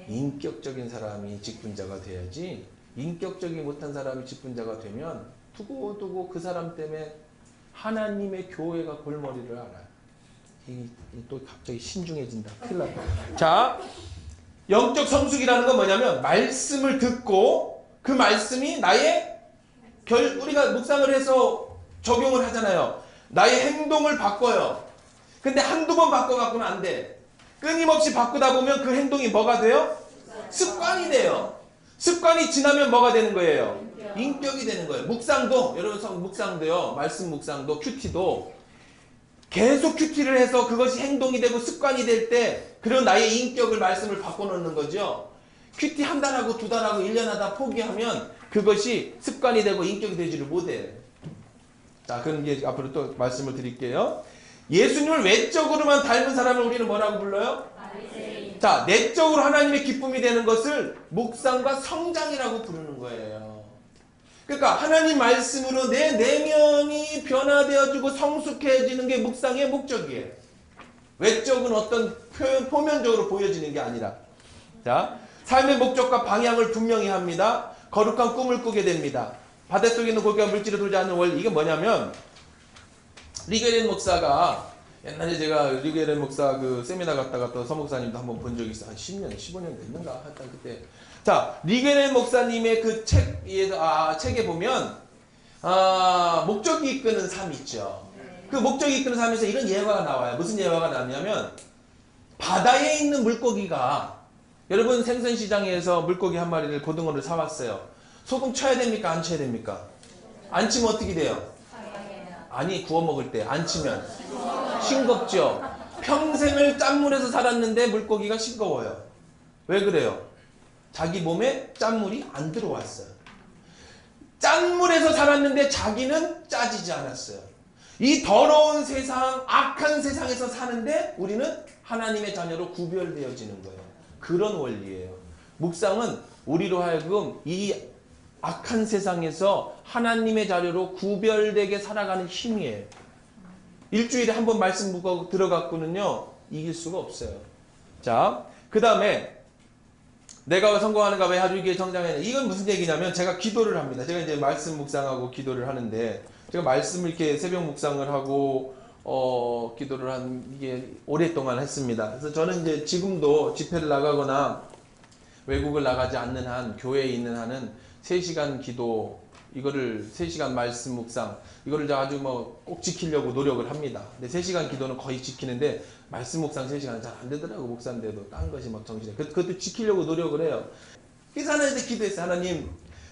인격적인 사람이 직분자가 돼야지, 인격적이 못한 사람이 직분자가 되면 두고두고 그 사람 때문에 하나님의 교회가 골머리를 앓아요. 또 갑자기 신중해진다. 큰일 났다. 자, 영적 성숙이라는 건 뭐냐면 말씀을 듣고 그 말씀이 나의 우리가 묵상을 해서 적용을 하잖아요. 나의 행동을 바꿔요. 근데 한두 번 바꿔갖고는 안 돼. 끊임없이 바꾸다 보면 그 행동이 뭐가 돼요? 습관이 돼요. 습관이 지나면 뭐가 되는 거예요? 인격이 되는 거예요. 묵상도, 여러분 묵상도요, 말씀 묵상도, 큐티도 계속 큐티를 해서 그것이 행동이 되고 습관이 될 때 그런 나의 인격을 말씀을 바꿔놓는 거죠. 큐티 한 달하고 두 달하고 1년 하다 포기하면 그것이 습관이 되고 인격이 되지를 못해요. 자, 그럼 이제 앞으로 또 말씀을 드릴게요. 예수님을 외적으로만 닮은 사람을 우리는 뭐라고 불러요? 자, 내적으로 하나님의 기쁨이 되는 것을 묵상과 성장이라고 부르는 거예요. 그러니까 하나님 말씀으로 내 내면이 변화되어지고 성숙해지는 게 묵상의 목적이에요. 외적은 어떤 표면적으로 보여지는 게 아니라. 자, 삶의 목적과 방향을 분명히 합니다. 거룩한 꿈을 꾸게 됩니다. 바닷속에 있는 고기가 물질을 돌지 않는 원리. 이게 뭐냐면, 리게렌 목사가, 옛날에 제가 리게렌 목사 그 세미나 갔다가 또 서목사님도 한번 본 적이 있어요. 한 10년, 15년 됐는가? 하여튼 그때. 자, 리게렌 목사님의 그 책에 보면, 목적이 이끄는 삶 있죠. 그 목적이 이끄는 삶에서 이런 예화가 나와요. 무슨 예화가 나냐면, 바다에 있는 물고기가, 여러분 생선시장에서 물고기 한 마리를, 고등어를 사왔어요. 소금 쳐야 됩니까? 안 쳐야 됩니까? 안 치면 어떻게 돼요? 아니, 구워 먹을 때 안 치면 싱겁죠. 평생을 짠물에서 살았는데 물고기가 싱거워요. 왜 그래요? 자기 몸에 짠물이 안 들어왔어요. 짠물에서 살았는데 자기는 짜지지 않았어요. 이 더러운 세상, 악한 세상에서 사는데 우리는 하나님의 자녀로 구별되어지는 거예요. 그런 원리예요. 묵상은 우리로 하여금 이 악한 세상에서 하나님의 자녀로 구별되게 살아가는 힘이에요. 일주일에 한 번 말씀 들어갖고는요 이길 수가 없어요. 자, 그 다음에 내가 성공하는가 왜 아주 이게 정장해. 이건 무슨 얘기냐면 제가 기도를 합니다. 제가 이제 말씀 묵상하고 기도를 하는데 제가 말씀을 이렇게 새벽 묵상을 하고 기도를 한 이게 오랫동안 했습니다. 그래서 저는 이제 지금도 집회를 나가거나 외국을 나가지 않는 한 교회에 있는 한은 3시간 기도 이거를 3시간 말씀 묵상 이거를 아주 뭐 꼭 지키려고 노력을 합니다. 근데 3시간 기도는 거의 지키는데 말씀 묵상 3시간은 잘 안 되더라고. 목사인데도 딴 것이 막 정신에 그것도 지키려고 노력을 해요. 그래서 하나님한테 기도했어요. 하나님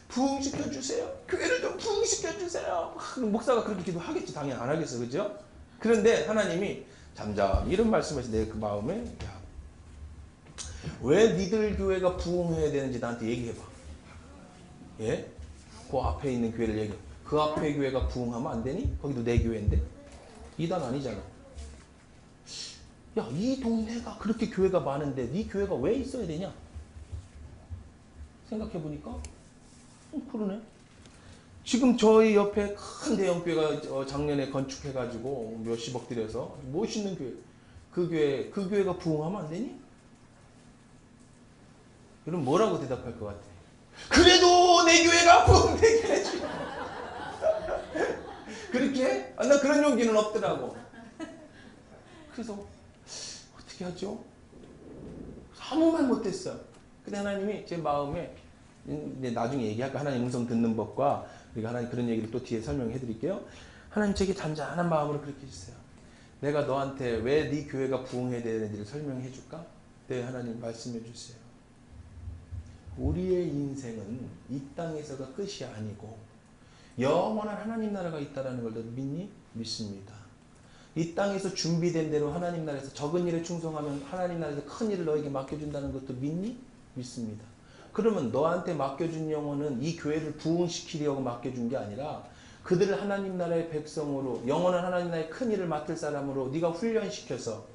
부흥시켜 주세요. 교회를 좀 부흥시켜 주세요. 목사가 그렇게 기도하겠지. 당연히 안 하겠어. 그죠? 그런데 하나님이 잠잠히 이런 말씀하시 내 그 마음에 야, 왜 니들 교회가 부흥해야 되는지 나한테 얘기해봐. 예? 그 앞에 있는 교회를 얘기해. 그 앞에 교회가 부흥하면 안 되니? 거기도 내 교회인데? 이단 아니잖아. 야, 이 동네가 그렇게 교회가 많은데 네 교회가 왜 있어야 되냐? 생각해보니까 그러네. 지금 저희 옆에 큰 대형 교회가 작년에 건축해가지고 몇십억 들여서 멋있는 교회. 그 교회가 부흥하면 안 되니? 그럼 뭐라고 대답할 것 같아? 그래도 내 교회가 부흥되게 해줘. 그렇게? 나 그런 용기는 없더라고. 그래서 어떻게 하죠? 아무 말 못했어. 근데 하나님이 제 마음에 나중에 얘기할까? 하나님 음성 듣는 법과 우리가 하나님 그런 얘기를 또 뒤에 설명해 드릴게요. 하나님 제게 잔잔한 마음으로 그렇게 해주세요. 내가 너한테 왜 네 교회가 부흥해야 되는지를 설명해 줄까? 네, 하나님 말씀해 주세요. 우리의 인생은 이 땅에서가 끝이 아니고 영원한 하나님 나라가 있다는 걸 너 믿니? 믿습니다. 이 땅에서 준비된 대로 하나님 나라에서 적은 일에 충성하면 하나님 나라에서 큰 일을 너에게 맡겨준다는 것도 믿니? 믿습니다. 그러면 너한테 맡겨준 영혼은 이 교회를 부흥시키려고 맡겨준 게 아니라 그들을 하나님 나라의 백성으로 영원한 하나님 나라의 큰 일을 맡을 사람으로 네가 훈련시켜서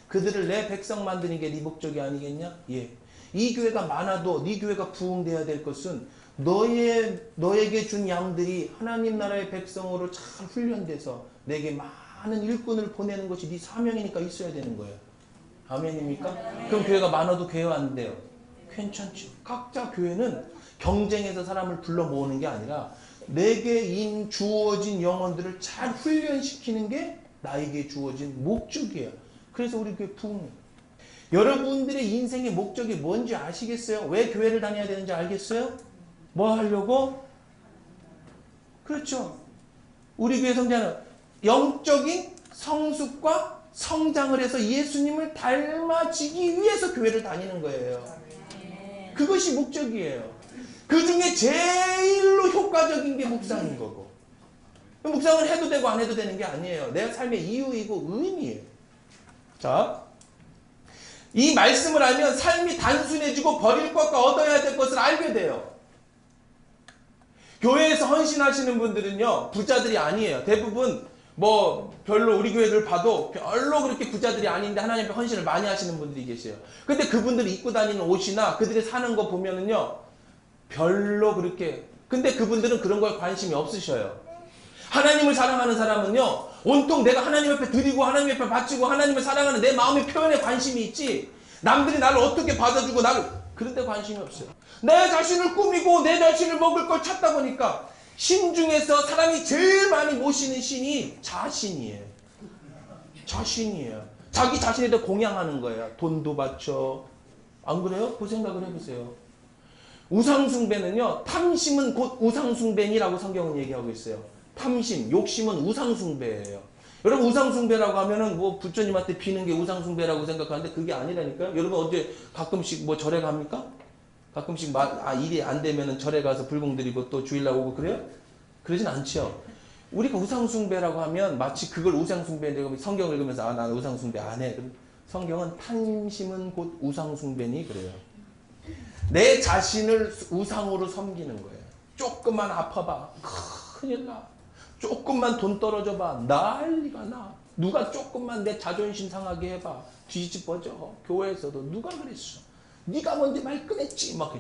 그들을 내 백성 만드는 게 네 목적이 아니겠냐? 예. 이 교회가 많아도 네 교회가 부흥돼야 될 것은 너에게 준 양들이 하나님 나라의 백성으로 잘 훈련돼서 내게 많은 일꾼을 보내는 것이 네 사명이니까 있어야 되는 거예요. 아멘입니까? 그럼 교회가 많아도 교회 안 돼요. 괜찮죠. 각자 교회는 경쟁해서 사람을 불러 모으는 게 아니라 내게 주어진 영혼들을 잘 훈련시키는 게 나에게 주어진 목적이에요. 그래서 우리 교회 부흥. 여러분들의 인생의 목적이 뭔지 아시겠어요? 왜 교회를 다녀야 되는지 알겠어요? 뭐 하려고? 그렇죠. 우리 교회 성자는 영적인 성숙과 성장을 해서 예수님을 닮아지기 위해서 교회를 다니는 거예요. 그것이 목적이에요. 그 중에 제일로 효과적인 게 묵상인 거고. 묵상을 해도 되고 안 해도 되는 게 아니에요. 내 삶의 이유이고 의미예요. 자, 이 말씀을 알면 삶이 단순해지고 버릴 것과 얻어야 될 것을 알게 돼요. 교회에서 헌신하시는 분들은요, 부자들이 아니에요. 대부분 뭐 별로 우리 교회를 봐도 별로 그렇게 부자들이 아닌데 하나님 앞에 헌신을 많이 하시는 분들이 계세요. 근데 그분들이 입고 다니는 옷이나 그들이 사는 거 보면은요, 별로 그렇게, 근데 그분들은 그런 거에 관심이 없으셔요. 하나님을 사랑하는 사람은요, 온통 내가 하나님 앞에 드리고 하나님 앞에 바치고 하나님을 사랑하는 내 마음의 표현에 관심이 있지, 남들이 나를 어떻게 받아주고 나를, 그런 데 관심이 없어요. 내 자신을 꾸미고 내 자신을 먹을 걸 찾다 보니까 신 중에서 사람이 제일 많이 모시는 신이 자신이에요. 자신이에요. 자기 자신에 대해 공양하는 거예요. 돈도 바쳐. 안 그래요? 그 생각을 해보세요. 우상숭배는요, 탐심은 곧 우상숭배니라고 성경은 얘기하고 있어요. 탐심, 욕심은 우상숭배예요. 여러분, 우상숭배라고 하면은 뭐 부처님한테 비는 게 우상숭배라고 생각하는데 그게 아니라니까요. 여러분 언제 가끔씩 뭐 절에 갑니까? 가끔씩 일이 안 되면은 절에 가서 불공 드리고 또 주일날 오고 그래요? 그러진 않죠. 우리가 우상숭배라고 하면 마치 그걸 우상숭배라고 성경을 읽으면서 나는 우상숭배 안 해. 성경은 탐심은 곧 우상숭배니 그래요. 내 자신을 우상으로 섬기는 거예요. 조금만 아파봐. 큰일 나. 조금만 돈 떨어져봐. 난리가 나. 누가 조금만 내 자존심 상하게 해봐. 뒤집어져. 교회에서도 누가 그랬어. 네가 뭔데 말 꺼냈지. 막.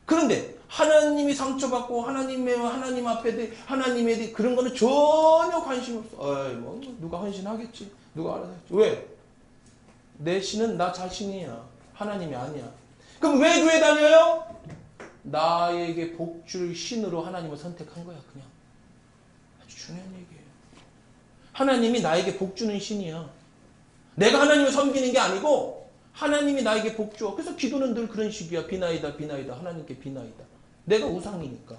그런데 하나님이 상처받고 하나님 앞에 하나님에 그런 거는 전혀 관심 없어. 어이, 뭐 누가 헌신하겠지. 누가 알아서 했지. 왜? 내 신은 나 자신이야. 하나님이 아니야. 그럼 왜 교회 다녀요? 나에게 복줄 신으로 하나님을 선택한 거야, 그냥. 아주 중요한 얘기예요. 하나님이 나에게 복 주는 신이야. 내가 하나님을 섬기는 게 아니고 하나님이 나에게 복 줘. 그래서 기도는 늘 그런 식이야. 비나이다, 비나이다. 하나님께 비나이다. 내가 우상이니까.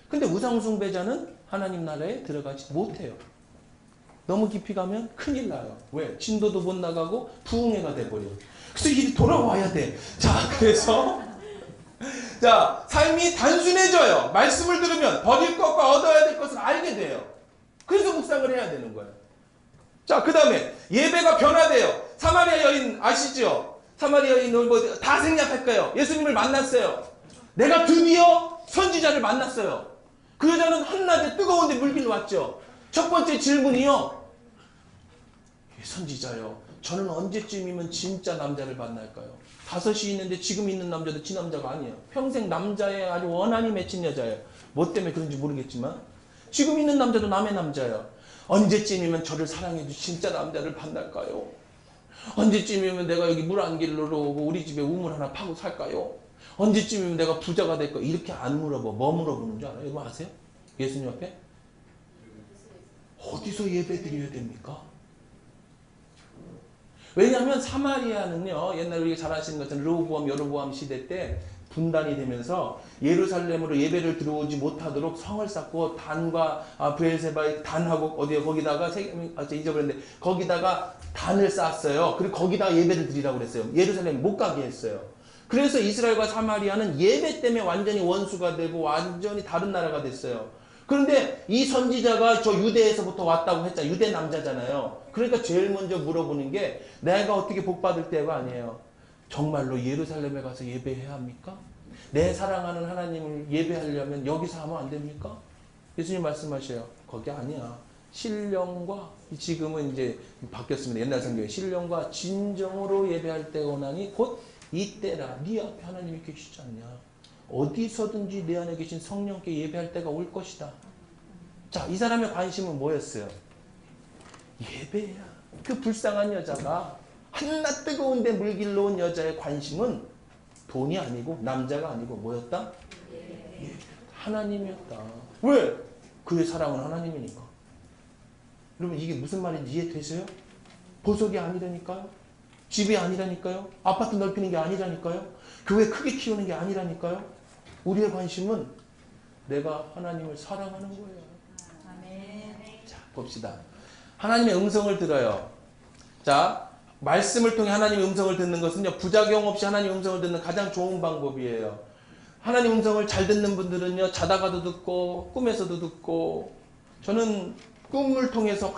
근데 우상 숭배자는 하나님 나라에 들어가지 못해요. 너무 깊이 가면 큰일 나요. 왜? 진도도 못 나가고 부흥회가 돼버려. 그래서 일이 돌아와야 돼. 자, 그래서 자, 삶이 단순해져요. 말씀을 들으면 버릴 것과 얻어야 될 것을 알게 돼요. 그래서 묵상을 해야 되는 거예요. 자, 그 다음에 예배가 변화돼요. 사마리아 여인 아시죠? 사마리아 여인을 뭐 다 생략할 거예요. 예수님을 만났어요. 내가 드디어 선지자를 만났어요. 그 여자는 한낮에 뜨거운데 물길로 왔죠. 첫 번째 질문이요. 선지자요. 저는 언제쯤이면 진짜 남자를 만날까요? 5시 있는데 지금 있는 남자도 지 남자가 아니에요. 평생 남자에 아주 원한이 맺힌 여자예요. 뭐 때문에 그런지 모르겠지만 지금 있는 남자도 남의 남자예요. 언제쯤이면 저를 사랑해줄 진짜 남자를 만날까요? 언제쯤이면 내가 여기 물 안 길러 오고 우리 집에 우물 하나 파고 살까요? 언제쯤이면 내가 부자가 될까? 이렇게 안 물어봐. 뭐 물어보는 줄 알아요? 이거 아세요? 예수님 앞에? 어디서 예배 드려야 됩니까? 왜냐하면 사마리아는요, 옛날 우리가 잘 아시는 것처럼 르호보암, 여로보암 시대 때 분단이 되면서 예루살렘으로 예배를 들어오지 못하도록 성을 쌓고 단과 브엘세바의 단하고 어디에 거기다가 잊어버렸는데 거기다가 단을 쌓았어요. 그리고 거기다가 예배를 드리라고 그랬어요. 예루살렘 못 가게 했어요. 그래서 이스라엘과 사마리아는 예배 때문에 완전히 원수가 되고 완전히 다른 나라가 됐어요. 그런데 이 선지자가 저 유대에서부터 왔다고 했잖아요. 유대 남자잖아요. 그러니까 제일 먼저 물어보는 게 내가 어떻게 복받을 때가 아니에요. 정말로 예루살렘에 가서 예배해야 합니까? 내 사랑하는 하나님을 예배하려면 여기서 하면 안 됩니까? 예수님 말씀하셔요. 거기 아니야. 신령과 지금은 이제 바뀌었습니다. 옛날 성경에 신령과 진정으로 예배할 때가 오나니 곧 이때라. 네 앞에 하나님이 계시지 않냐. 어디서든지 내 안에 계신 성령께 예배할 때가 올 것이다. 자, 이 사람의 관심은 뭐였어요? 예배야. 그 불쌍한 여자가 한낮 뜨거운데 물길로 온 여자의 관심은 돈이 아니고 남자가 아니고 뭐였다? 예. 하나님이었다. 왜? 그의 사랑은 하나님이니까. 여러분 이게 무슨 말인지 이해되세요? 보석이 아니라니까요. 집이 아니라니까요. 아파트 넓히는 게 아니라니까요. 교회 크게 키우는 게 아니라니까요. 우리의 관심은 내가 하나님을 사랑하는 거예요. 자, 봅시다. 하나님의 음성을 들어요. 자, 말씀을 통해 하나님의 음성을 듣는 것은요, 부작용 없이 하나님의 음성을 듣는 가장 좋은 방법이에요. 하나님 음성을 잘 듣는 분들은요, 자다가도 듣고 꿈에서도 듣고, 저는 꿈을 통해서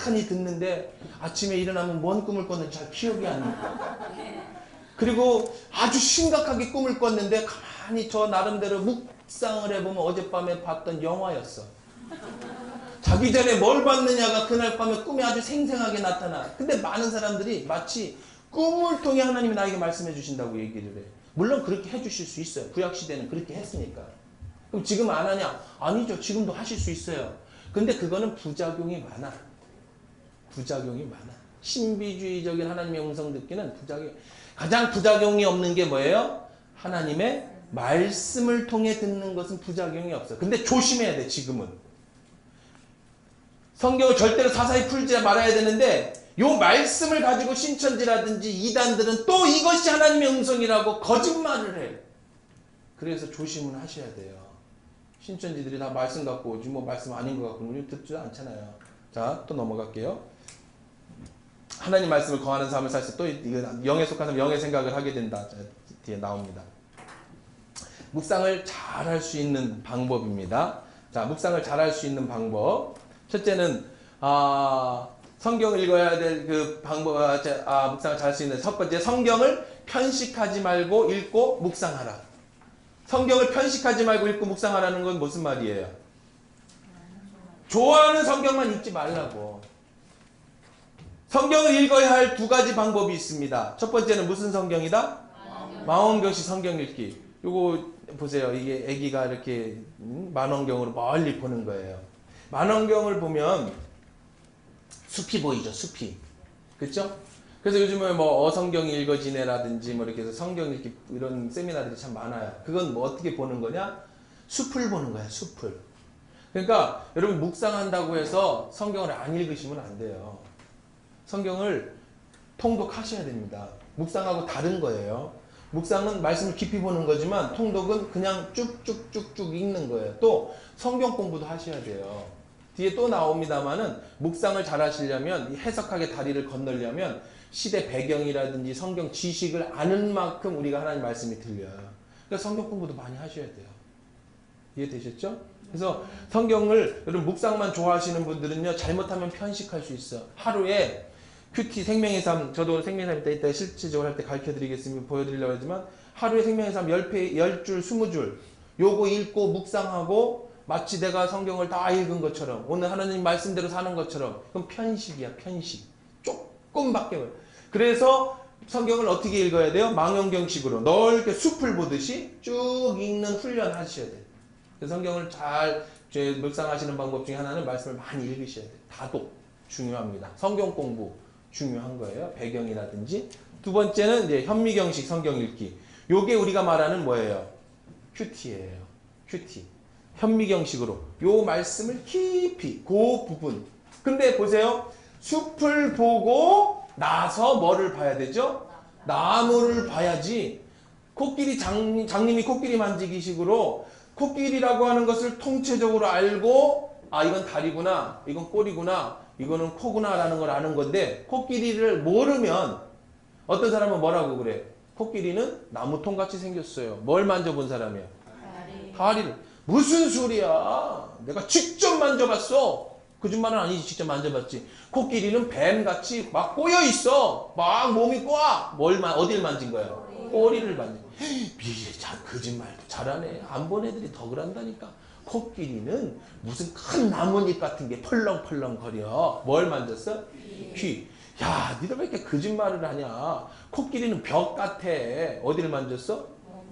많이 듣는데 아침에 일어나면 뭔 꿈을 꿨는지 잘 기억이 안 나요. 그리고 아주 심각하게 꿈을 꿨는데 가만히 저 나름대로 묵상을 해보면 어젯밤에 봤던 영화였어. 자기 전에 뭘 봤느냐가 그날 밤에 꿈에 아주 생생하게 나타나. 근데 많은 사람들이 마치 꿈을 통해 하나님이 나에게 말씀해 주신다고 얘기를 해. 물론 그렇게 해주실 수 있어요. 구약시대는 그렇게 했으니까. 그럼 지금 안 하냐? 아니죠. 지금도 하실 수 있어요. 근데 그거는 부작용이 많아. 부작용이 많아. 신비주의적인 하나님의 음성 듣기는 가장 부작용이 없는 게 뭐예요? 하나님의 말씀을 통해 듣는 것은 부작용이 없어. 근데 조심해야 돼, 지금은. 성경을 절대로 사사히 풀지 말아야 되는데 요 말씀을 가지고 신천지라든지 이단들은 또 이것이 하나님의 음성이라고 거짓말을 해. 그래서 조심을 하셔야 돼요. 신천지들이 다 말씀 갖고 오지 뭐 말씀 아닌 것 같고 우리 듣지도 않잖아요. 자, 또 넘어갈게요. 하나님 말씀을 거하는 삶을 살 때 또 영에 속한 사람 영의 생각을 하게 된다. 뒤에 나옵니다. 묵상을 잘 할 수 있는 방법입니다. 자, 묵상을 잘 할 수 있는 방법. 첫째는 성경을 읽어야 될 그 방법, 묵상을 잘 할 수 있는 첫 번째, 성경을 편식하지 말고 읽고 묵상하라. 성경을 편식하지 말고 읽고 묵상하라는 건 무슨 말이에요? 좋아하는 성경만 읽지 말라고. 성경을 읽어야 할 두 가지 방법이 있습니다. 첫 번째는 무슨 성경이다? 망원경식 성경 읽기. 요거 보세요. 이게 아기가 이렇게 만원경으로 멀리 보는 거예요. 만원경을 보면 숲이 보이죠. 숲이. 그렇죠? 그래서 요즘에 뭐 어성경이 읽어지네라든지 뭐 이렇게 해서 성경 읽기 이런 세미나들이 참 많아요. 그건 뭐 어떻게 보는 거냐? 숲을 보는 거야, 숲을. 그러니까 여러분 묵상한다고 해서 성경을 안 읽으시면 안 돼요. 성경을 통독하셔야 됩니다. 묵상하고 다른 거예요. 묵상은 말씀을 깊이 보는 거지만 통독은 그냥 쭉쭉쭉쭉 읽는 거예요. 또 성경 공부도 하셔야 돼요. 뒤에 또 나옵니다만은 묵상을 잘 하시려면 해석하게 다리를 건너려면 시대 배경이라든지 성경 지식을 아는 만큼 우리가 하나님 말씀이 들려요. 그러니까 성경 공부도 많이 하셔야 돼요. 이해되셨죠? 그래서 성경을 여러분 묵상만 좋아하시는 분들은요 잘못하면 편식할 수 있어요. 하루에 큐티 생명의 삶, 저도 생명의 삶 이따 실질적으로 할 때 가르쳐 드리겠습니다. 보여드리려고 하지만 하루에 생명의 삶 10줄, 20줄 요거 읽고 묵상하고 마치 내가 성경을 다 읽은 것처럼 오늘 하나님 말씀대로 사는 것처럼 그럼 편식이야, 편식. 조금밖에. 그래서 성경을 어떻게 읽어야 돼요? 망원경식으로 넓게 숲을 보듯이 쭉 읽는 훈련 하셔야 돼요. 그래서 성경을 잘 묵상하시는 방법 중에 하나는 말씀을 많이 읽으셔야 돼요. 다독 중요합니다. 성경 공부 중요한 거예요. 배경이라든지. 두 번째는 이제 현미경식 성경 읽기. 요게 우리가 말하는 뭐예요? 큐티예요. 큐티. 현미경식으로 요 말씀을 깊이 그 부분. 근데 보세요. 숲을 보고 나서 뭐를 봐야 되죠? 나무를 봐야지. 코끼리 장님이 코끼리 만지기식으로 코끼리라고 하는 것을 통째적으로 알고 아 이건 다리구나, 이건 꼬리구나, 이거는 코구나 라는 걸 아는 건데 코끼리를 모르면 어떤 사람은 뭐라고 그래? 코끼리는 나무통같이 생겼어요. 뭘 만져본 사람이야? 다리를. 무슨 소리야? 내가 직접 만져봤어. 거짓말은 아니지. 직접 만져봤지. 코끼리는 뱀같이 막 꼬여있어. 막 몸이 꼬아. 어딜 만진 거야? 꼬리를 만진 거야. 거짓말도 잘하네. 안 본 애들이 더 그런다니까. 코끼리는 무슨 큰 나뭇잎 같은 게 펄렁펄렁 거려. 뭘 만졌어? 귀. 야, 니들 왜 이렇게 거짓말을 하냐? 코끼리는 벽 같아. 어디를 만졌어?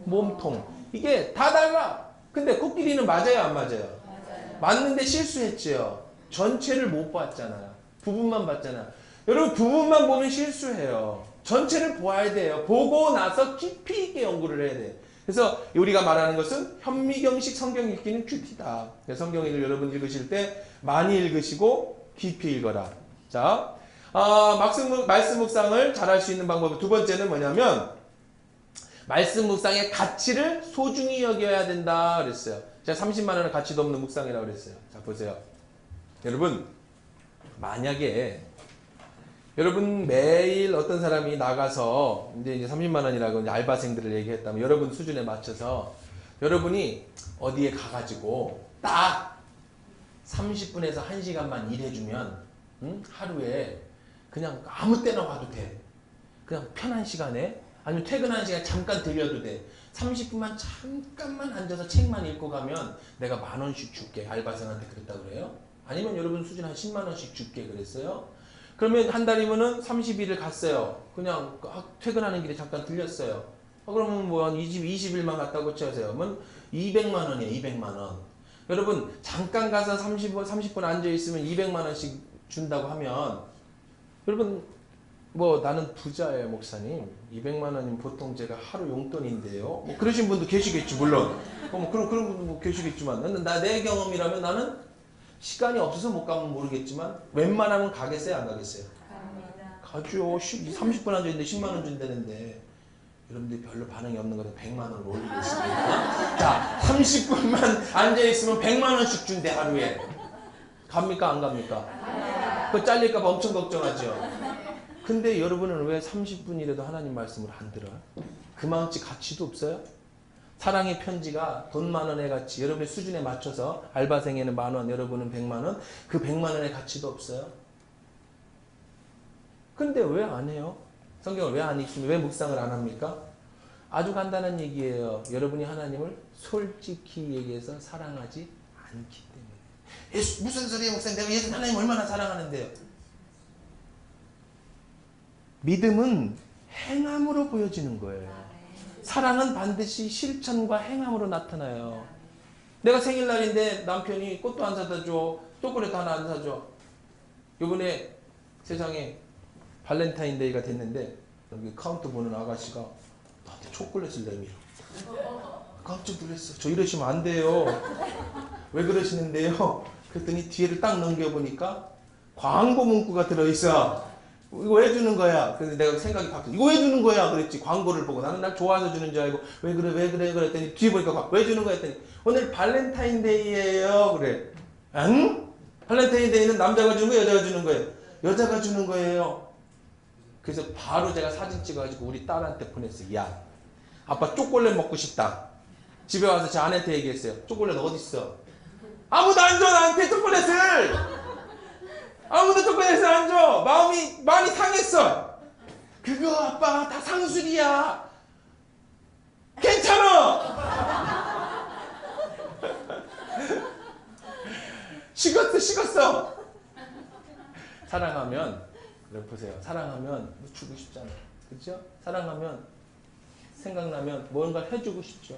몸통. 이게 다 달라. 근데 코끼리는 맞아요, 안 맞아요? 맞는데 실수했죠. 전체를 못 봤잖아요. 부분만 봤잖아요. 여러분 부분만 보면 실수해요. 전체를 봐야 돼요. 보고 나서 깊이 있게 연구를 해야 돼요. 그래서 우리가 말하는 것은 현미경식 성경 읽기는 큐티다. 성경을 여러분 읽으실 때 많이 읽으시고 깊이 읽어라. 자, 말씀 묵상을 잘할 수 있는 방법 두 번째는 뭐냐면 말씀 묵상의 가치를 소중히 여겨야 된다 그랬어요. 제가 30만 원의 가치도 없는 묵상이라고 그랬어요. 자, 보세요. 여러분 만약에 여러분 매일 어떤 사람이 나가서 이제 30만 원이라고 이제 알바생들을 얘기했다면 여러분 수준에 맞춰서 여러분이 어디에 가가지고 딱 30분에서 1시간만 일해주면 하루에 그냥 아무 때나 와도 돼. 그냥 편한 시간에 아니면 퇴근하는 시간에 잠깐 들려도 돼. 30분만 잠깐만 앉아서 책만 읽고 가면 내가 10,000원씩 줄게. 알바생한테 그랬다 그래요. 아니면 여러분 수준 한 10만 원씩 줄게 그랬어요. 그러면 한 달이면은 30일을 갔어요. 그냥 퇴근하는 길에 잠깐 들렸어요. 그러면 뭐 한 20일만 갔다고 쳐세요. 그러면 200만 원이에요. 200만 원. 여러분 잠깐 가서 30분 앉아 있으면 200만 원씩 준다고 하면 여러분 뭐 나는 부자예요 목사님. 200만 원이면 보통 제가 하루 용돈인데요. 뭐 그러신 분도 계시겠지 물론. 뭐 그런 분도 계시겠지만 내 경험이라면 나는 시간이 없어서 못 가면 모르겠지만 웬만하면 가겠어요 안 가겠어요? 가죠. 30분 앉아있는데 10만 원 준다는데 여러분들이 별로 반응이 없는 거는 100만 원을 올리겠습니다. 자 30분만 앉아있으면 100만 원씩 준대 하루에. 갑니까 안 갑니까? 그거 잘릴까 봐 엄청 걱정하죠. 근데 여러분은 왜 30분이라도 하나님 말씀을 안 들어요? 그만치 가치도 없어요? 사랑의 편지가 돈 10,000원의 가치, 여러분의 수준에 맞춰서 알바생에는 10,000원, 여러분은 100만원, 그 100만원의 가치도 없어요. 근데 왜 안 해요? 성경을 왜 안 읽습니까? 왜 묵상을 안 합니까? 아주 간단한 얘기예요. 여러분이 하나님을 솔직히 얘기해서 사랑하지 않기 때문에. 예수, 무슨 소리예요 목사님? 내가 예수 하나님 얼마나 사랑하는데요? 믿음은 행함으로 보여지는 거예요. 사랑은 반드시 실천과 행함으로 나타나요. 내가 생일날인데 남편이 꽃도 안 사다 줘. 초콜릿 하나 안 사줘. 요번에 세상에 발렌타인데이가 됐는데 여기 카운트 보는 아가씨가 나한테 초콜릿을 내밀어. 깜짝 놀랐어. 저 이러시면 안 돼요. 왜 그러시는데요? 그랬더니 뒤에를 딱 넘겨보니까 광고 문구가 들어있어. 이거 왜 주는 거야? 그래서 내가 생각이 바뀌었어. 이거 왜 주는 거야? 그랬지. 광고를 보고 나는 날 좋아서 주는 줄 알고 왜 그래 그랬더니 뒤에 보니까 왜 주는 거야? 했더니 오늘 발렌타인데이예요. 그래. 응? 발렌타인데이는 남자가 주는 거예요? 여자가 주는 거예요? 여자가 주는 거예요. 그래서 바로 제가 사진 찍어가지고 우리 딸한테 보냈어요. 야, 아빠 초콜릿 먹고 싶다. 집에 와서 제 아내한테 얘기했어요. 초콜릿 어딨어? 아무도 안 줘 나한테 초콜릿을. 아무도 초콜릿을 안 줘. 마음이 많이 상했어. 그거 아빠 다 상술이야. 괜찮아. 식었어. 사랑하면 그래 보세요. 사랑하면 주고 싶잖아. 그렇죠? 사랑하면 생각나면 뭔가를 해주고 싶죠.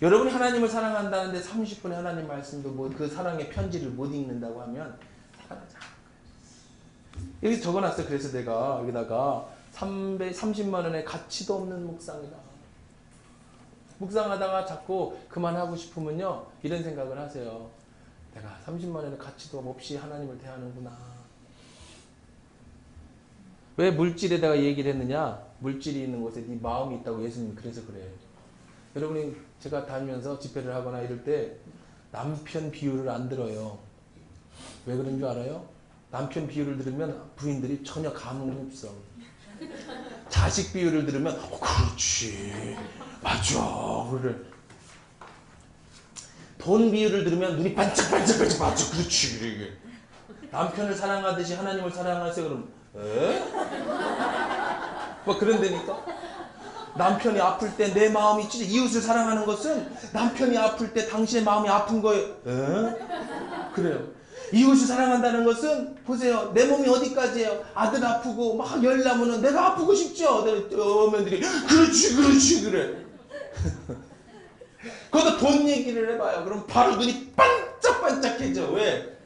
여러분이 하나님을 사랑한다는데 30분에 하나님 말씀도 뭐 그 사랑의 편지를 못 읽는다고 하면 사랑하지 않을 거예요. 여기 적어놨어요. 그래서 내가 여기다가 330만 원의 가치도 없는 묵상이다. 묵상하다가 자꾸 그만하고 싶으면요. 이런 생각을 하세요. 내가 30만 원의 가치도 없이 하나님을 대하는구나. 왜 물질에다가 얘기를 했느냐? 물질이 있는 곳에 네 마음이 있다고 예수님이 그래서 그래. 여러분이 제가 다니면서 집회를 하거나 이럴 때 남편 비유를 안 들어요. 왜 그런 줄 알아요? 남편 비유를 들으면 부인들이 전혀 감흥이 없어. 자식 비유를 들으면 그렇지 맞아 그래. 돈 비유를 들으면 눈이 반짝반짝 맞아 그렇지 그래. 남편을 사랑하듯이 하나님을 사랑하세요 그러면 에? 뭐 그런다니까. 남편이 아플 때 내 마음이 진짜 이웃을 사랑하는 것은 남편이 아플 때 당신의 마음이 아픈 거예요. 에? 그래요. 이웃을 사랑한다는 것은 보세요. 내 몸이 어디까지예요? 아들 아프고 막 열 나면은 내가 아프고 싶죠. 어머니들이 그렇지 그래. 거기다 돈 얘기를 해봐요. 그럼 바로 눈이 반짝반짝해져. 왜?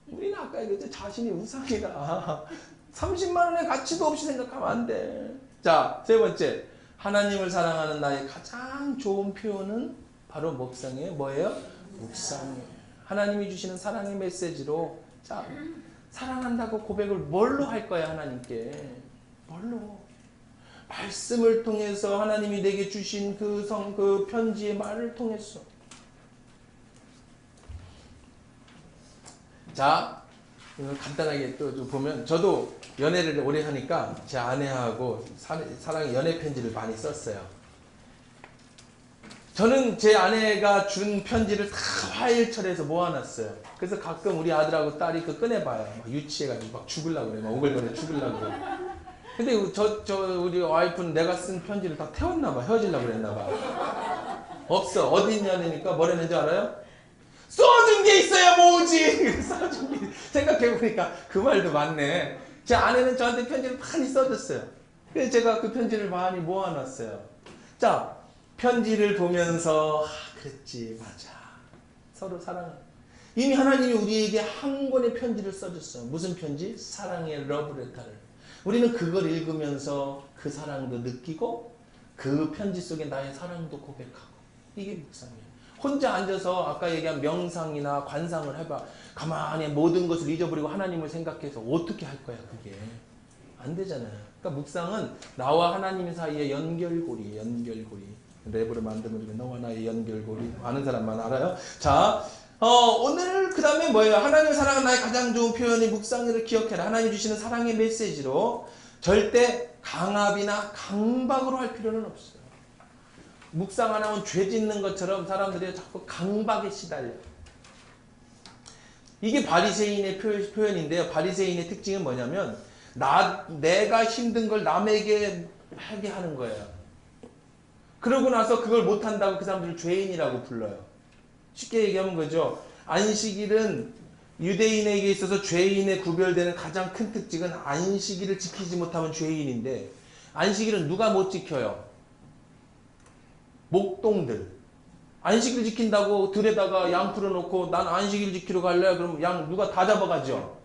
우리는 아까 얘기했죠. 자신이 우상이다. 30만 원의 가치도 없이 생각하면 안 돼. 자, 세 번째. 하나님을 사랑하는 나의 가장 좋은 표현은 바로 묵상이에요. 뭐예요? 묵상이에요. 하나님이 주시는 사랑의 메시지로 자 사랑한다고 고백을 뭘로 할 거야 하나님께? 뭘로? 말씀을 통해서 하나님이 내게 주신 그 편지의 말을 통해서. 자 간단하게 또 보면 저도 연애를 오래 하니까 제 아내하고 사랑의 연애 편지를 많이 썼어요. 저는 제 아내가 준 편지를 다 화일철에서 모아놨어요. 그래서 가끔 우리 아들하고 딸이 그 꺼내봐요. 막 유치해가지고 막 죽으려고 그래. 막 오글거려 죽으려고 그래. 근데 우리 와이프는 내가 쓴 편지를 다 태웠나봐. 헤어지려고 그랬나봐. 없어. 어디 있냐니까 뭐라 했는지 알아요? 써준 게 있어야 모으지. 써준 게 생각해보니까 그 말도 맞네. 제 아내는 저한테 편지를 많이 써줬어요. 그래서 제가 그 편지를 많이 모아놨어요. 자, 편지를 보면서 그랬지 맞아. 서로 사랑하는. 이미 하나님이 우리에게 한 권의 편지를 써줬어. 무슨 편지? 사랑의 러브레터를. 우리는 그걸 읽으면서 그 사랑도 느끼고 그 편지 속에 나의 사랑도 고백하고. 이게 묵상이에요. 혼자 앉아서 아까 얘기한 명상이나 관상을 해봐. 가만히 모든 것을 잊어버리고 하나님을 생각해서 어떻게 할 거야 그게. 안 되잖아요. 그러니까 묵상은 나와 하나님 사이의 연결고리. 랩으로 만들면 너와 나의 연결고리. 아는 사람만 알아요? 자, 오늘 그 다음에 뭐예요? 하나님을 사랑하는 나의 가장 좋은 표현이 묵상을 기억해라. 하나님 주시는 사랑의 메시지로 절대 강압이나 강박으로 할 필요는 없어요. 묵상 안 하면 죄 짓는 것처럼 사람들이 자꾸 강박에 시달려. 이게 바리새인의 표현인데요. 바리새인의 특징은 뭐냐면 내가 힘든 걸 남에게 하게 하는 거예요. 그러고 나서 그걸 못한다고 그 사람들을 죄인이라고 불러요. 쉽게 얘기하면 그죠. 안식일은 유대인에게 있어서 죄인에 구별되는 가장 큰 특징은 안식일을 지키지 못하면 죄인인데 안식일은 누가 못 지켜요? 목동들. 안식일 지킨다고 들에다가 양 풀어놓고 난 안식일 지키러 갈래? 그럼 양 누가 다 잡아가죠?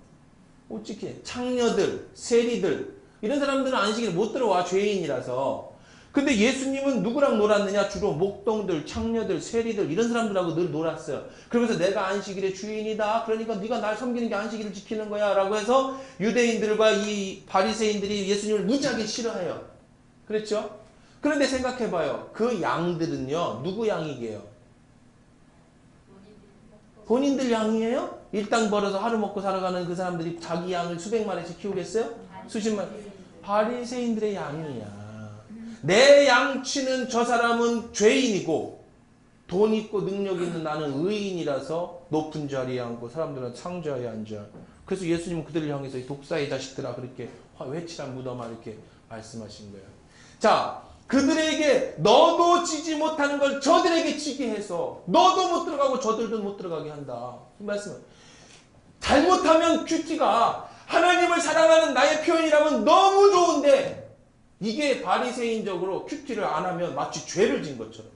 못 지키네. 창녀들, 세리들, 이런 사람들은 안식일에 못 들어와, 죄인이라서. 근데 예수님은 누구랑 놀았느냐? 주로 목동들, 창녀들, 세리들 이런 사람들하고 늘 놀았어요. 그러면서 내가 안식일의 주인이다. 그러니까 네가 날 섬기는 게 안식일을 지키는 거야 라고 해서 유대인들과 이 바리새인들이 예수님을 무지하게 싫어해요. 그렇죠? 그런데 생각해봐요. 그 양들은요. 누구 양이게요? 본인들 양이에요? 일당 벌어서 하루 먹고 살아가는 그 사람들이 자기 양을 수백 마리씩 키우겠어요? 수십만. 바리새인들의 양이야. 내 양치는 저 사람은 죄인이고 돈 있고 능력 있는 나는 의인이라서 높은 자리에 앉고 사람들은 상자에 앉아. 그래서 예수님은 그들을 향해서 독사의 자식들아 그렇게 회칠한 무덤아 이렇게 말씀하신 거예요. 자, 그들에게 너도 지지 못하는 걸 저들에게 지게 해서 너도 못 들어가고 저들도 못 들어가게 한다. 이 말씀은 잘못하면 큐티가 하나님을 사랑하는 나의 표현이라면 너무 좋은데 이게 바리새인적으로 큐티를 안 하면 마치 죄를 진 것처럼.